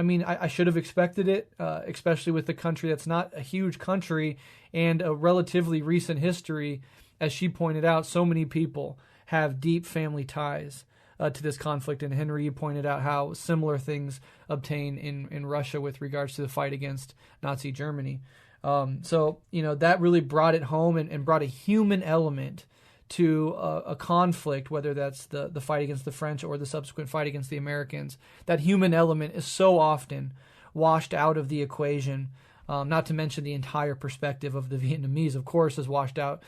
I mean, I should have expected it, especially with a country that's not a huge country and a relatively recent history. As she pointed out, so many people have deep family ties to this conflict. And Henry, you pointed out how similar things obtain in Russia with regards to the fight against Nazi Germany. So, that really brought it home and brought a human element to a conflict, whether that's the fight against the French or the subsequent fight against the Americans. That human element is so often washed out of the equation, not to mention the entire perspective of the Vietnamese, of course, is washed out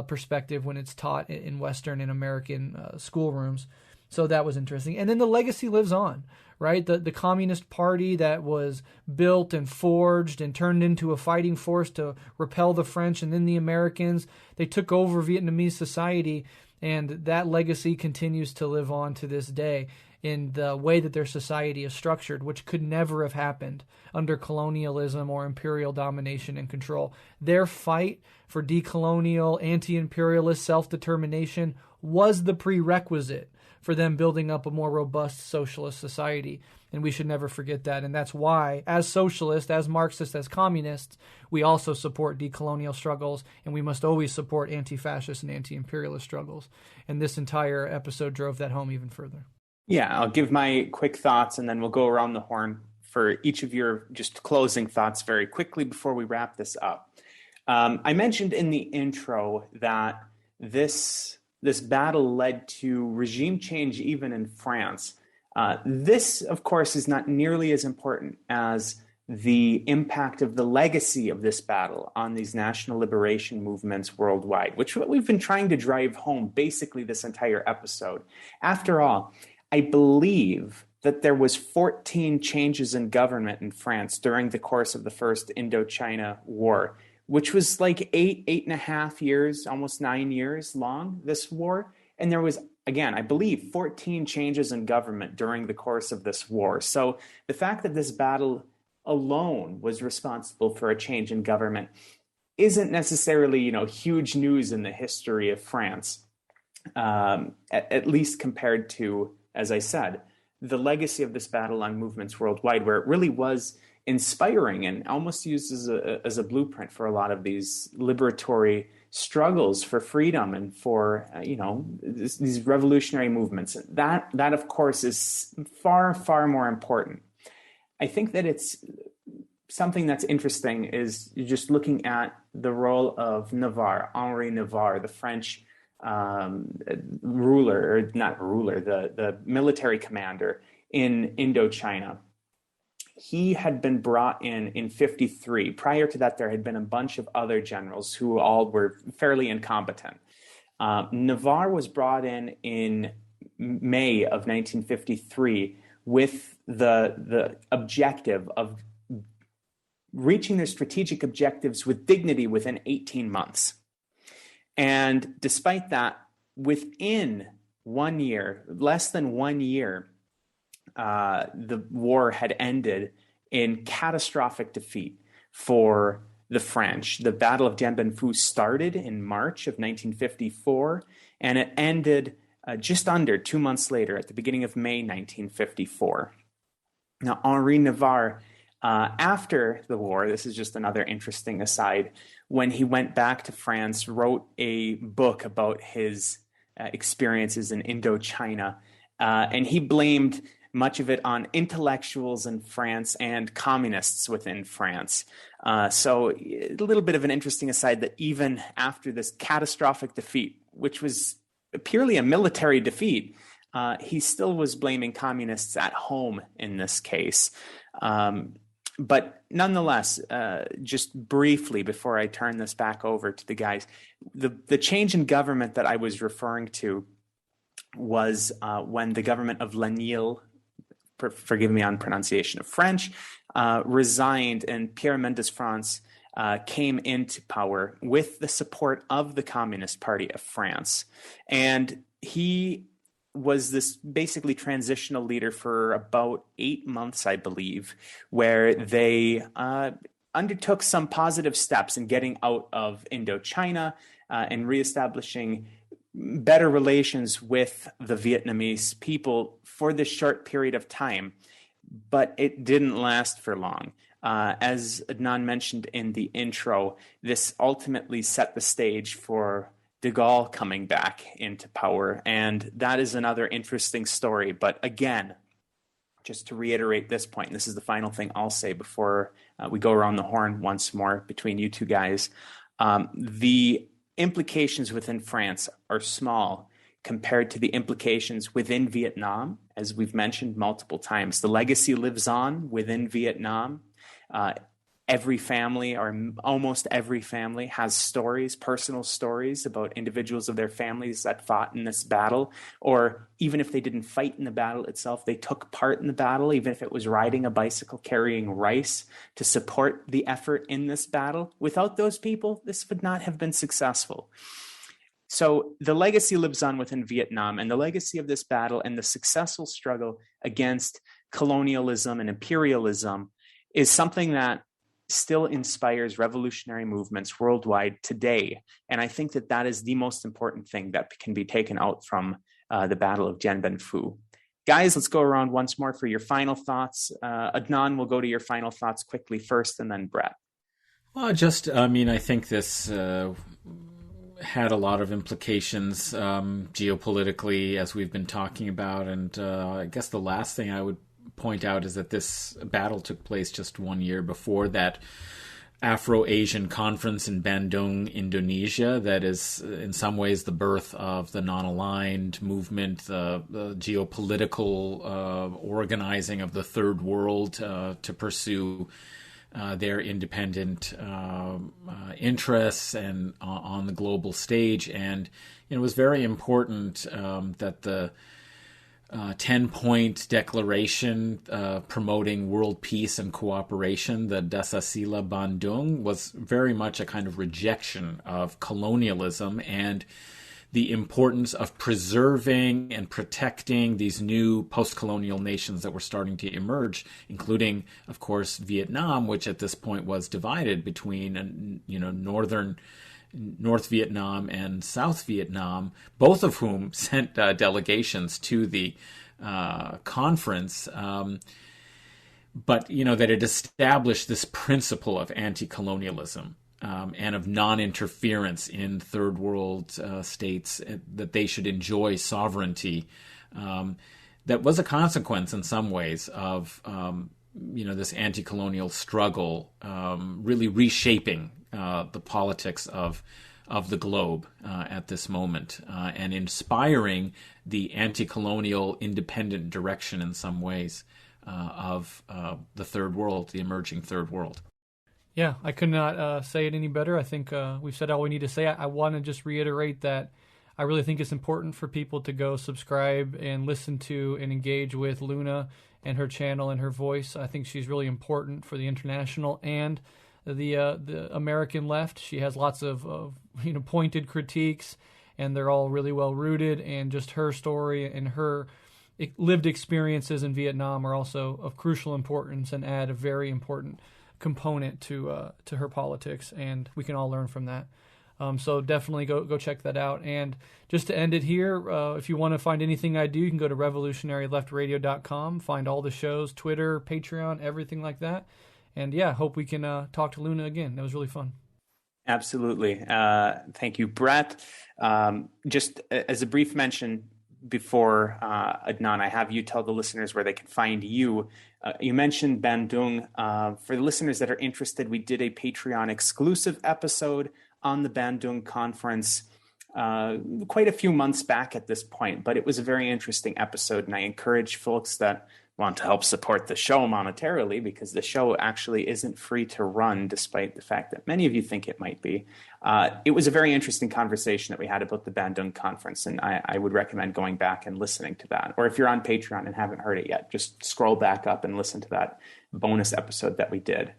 perspective when it's taught in Western and American schoolrooms. So that was interesting. And then the legacy lives on, right? The Communist Party that was built and forged and turned into a fighting force to repel the French and then the Americans, they took over Vietnamese society, and that legacy continues to live on to this day in the way that their society is structured, which could never have happened under colonialism or imperial domination and control. Their fight for decolonial, anti-imperialist self-determination was the prerequisite for them building up a more robust socialist society. And we should never forget that. And that's why, as socialists, as Marxists, as communists, we also support decolonial struggles, and we must always support anti-fascist and anti-imperialist struggles. And this entire episode drove that home even further. Yeah, I'll give my quick thoughts, and then we'll go around the horn for each of your just closing thoughts very quickly before we wrap this up. I mentioned in the intro that this battle led to regime change even in France. This, of course, is not nearly as important as the impact of the legacy of this battle on these national liberation movements worldwide, which we've been trying to drive home basically this entire episode. After all, I believe that there was 14 changes in government in France during the course of the First Indochina War, which was like 8.5 years, almost 9 years long, this war. And there was, again, I believe 14 changes in government during the course of this war. So the fact that this battle alone was responsible for a change in government isn't necessarily, huge news in the history of France, at least compared to, as I said, the legacy of this battle on movements worldwide, where it really was inspiring and almost used as a blueprint for a lot of these liberatory struggles for freedom and for, these revolutionary movements. That, of course, is far, far more important. I think that it's something that's interesting is just looking at the role of Navarre, Henri Navarre, the French the military commander in Indochina. He had been brought in 1953. Prior to that, there had been a bunch of other generals who all were fairly incompetent. Navarre was brought in May of 1953 with the objective of reaching their strategic objectives with dignity within 18 months. And despite that, within 1 year, less than 1 year, the war had ended in catastrophic defeat for the French. The Battle of Dien Bien Phu started in March of 1954, and it ended just under 2 months later, at the beginning of May 1954. Now, Henri Navarre, after the war, this is just another interesting aside, when he went back to France, wrote a book about his experiences in Indochina, and he blamed much of it on intellectuals in France and communists within France. So a little bit of an interesting aside that even after this catastrophic defeat, which was purely a military defeat, he still was blaming communists at home in this case. But nonetheless, just briefly before I turn this back over to the guys, the change in government that I was referring to was when the government of Lenil, forgive me on pronunciation of French, resigned, and Pierre Mendès France came into power with the support of the Communist Party of France. And he was this basically transitional leader for about 8 months, I believe, where they undertook some positive steps in getting out of Indochina and reestablishing better relations with the Vietnamese people for this short period of time. but it didn't last for long. As Adnan mentioned in the intro, this ultimately set the stage for de Gaulle coming back into power, and that is another interesting story. But again, just to reiterate this point, and this is the final thing I'll say before we go around the horn once more between you two guys, the implications within France are small compared to the implications within Vietnam, as we've mentioned multiple times. The legacy lives on within Vietnam. Every family, or almost every family, has stories, personal stories about individuals of their families that fought in this battle, or even if they didn't fight in the battle itself, they took part in the battle, even if it was riding a bicycle carrying rice to support the effort in this battle. Without those people, this would not have been successful. So the legacy lives on within Vietnam, and the legacy of this battle and the successful struggle against colonialism and imperialism is something that still inspires revolutionary movements worldwide today. And I think that that is the most important thing that can be taken out from the Battle of Dien Bien Phu. Guys, let's go around once more for your final thoughts. Adnan, we'll go to your final thoughts quickly first, and then Breht. Well, I think this had a lot of implications geopolitically, as we've been talking about. And I guess the last thing I would point out is that this battle took place just 1 year before that Afro-Asian conference in Bandung, Indonesia, that is in some ways the birth of the non-aligned movement, the geopolitical organizing of the third world to pursue their independent interests and on the global stage. And it was very important that the 10-point declaration promoting world peace and cooperation, the Dasasila Bandung, was very much a kind of rejection of colonialism and the importance of preserving and protecting these new post-colonial nations that were starting to emerge, including, of course, Vietnam, which at this point was divided between, North Vietnam and South Vietnam, both of whom sent delegations to the conference. But, that it established this principle of anti-colonialism and of non-interference in third world states, that they should enjoy sovereignty. That was a consequence in some ways of, this anti-colonial struggle really reshaping the politics of the globe at this moment, and inspiring the anti-colonial independent direction in some ways of the third world, the emerging third world. Yeah, I could not say it any better. I think we've said all we need to say. I want to just reiterate that I really think it's important for people to go subscribe and listen to and engage with Luna and her channel and her voice. I think she's really important for the international and the American left. She has lots of pointed critiques, and they're all really well rooted. And just her story and her lived experiences in Vietnam are also of crucial importance and add a very important component to her politics. And we can all learn from that. So definitely go check that out. And just to end it here, if you want to find anything I do, you can go to revolutionaryleftradio.com, find all the shows, Twitter, Patreon, everything like that. And yeah, hope we can talk to Luna again. That was really fun. Absolutely. Thank you, Breht. Just as a brief mention before, Adnan, I have you tell the listeners where they can find you. You mentioned Bandung. For the listeners that are interested, we did a Patreon exclusive episode on the Bandung conference quite a few months back at this point, but it was a very interesting episode, and I encourage folks that want to help support the show monetarily, because the show actually isn't free to run, despite the fact that many of you think it might be. It was a very interesting conversation that we had about the Bandung conference, and I would recommend going back and listening to that. Or if you're on Patreon and haven't heard it yet, just scroll back up and listen to that bonus episode that we did.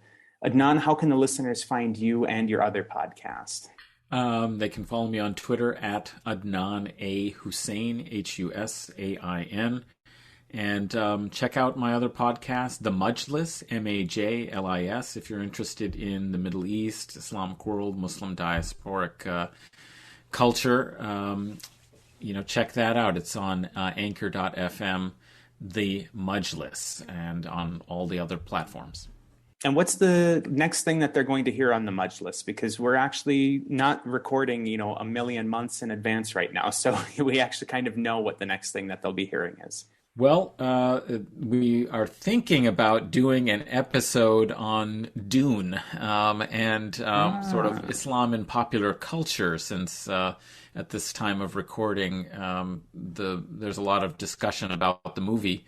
Adnan, how can the listeners find you and your other podcast? They can follow me on Twitter at Adnan A. Husain, Husain. And check out my other podcast, The Majlis, Majlis, if you're interested in the Middle East, Islamic world, Muslim diasporic culture. Check that out. It's on anchor.fm. the Majlis and on all the other platforms. And what's the next thing that they're going to hear on the Majlis? Because we're actually not recording, a million months in advance right now. So we actually kind of know what the next thing that they'll be hearing is. Well, we are thinking about doing an episode on Dune and sort of Islam in popular culture, since at this time of recording, there's a lot of discussion about the movie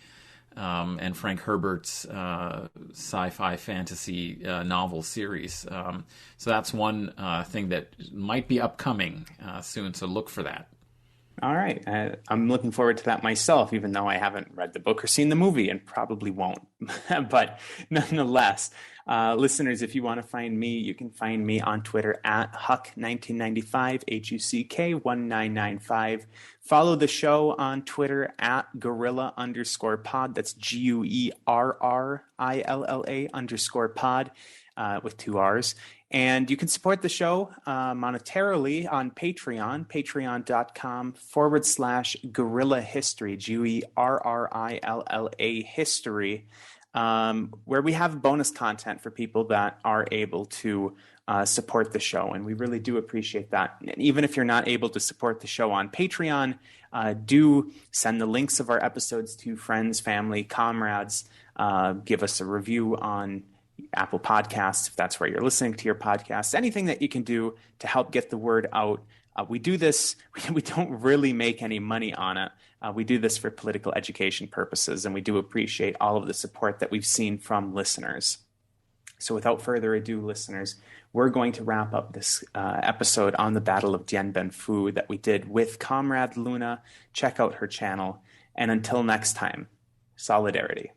and Frank Herbert's sci-fi fantasy novel series. So that's one thing that might be upcoming soon, so look for that. All right. I'm looking forward to that myself, even though I haven't read the book or seen the movie and probably won't. But nonetheless, listeners, if you want to find me, you can find me on Twitter at Huck1995, HUCK1995. Follow the show on Twitter at Guerrilla_pod. That's GUERRILLA_pod with 2 R's. And you can support the show monetarily on Patreon, patreon.com/Guerrilla History, GUERRILLA History, where we have bonus content for people that are able to support the show. And we really do appreciate that. And even if you're not able to support the show on Patreon, do send the links of our episodes to friends, family, comrades. Give us a review on Apple Podcasts, if that's where you're listening to your podcasts, anything that you can do to help get the word out. We do this, we don't really make any money on it. We do this for political education purposes, and we do appreciate all of the support that we've seen from listeners. So without further ado, listeners, we're going to wrap up this episode on the Battle of Dien Bien Phu that we did with Comrade Luna. Check out her channel. And until next time, solidarity.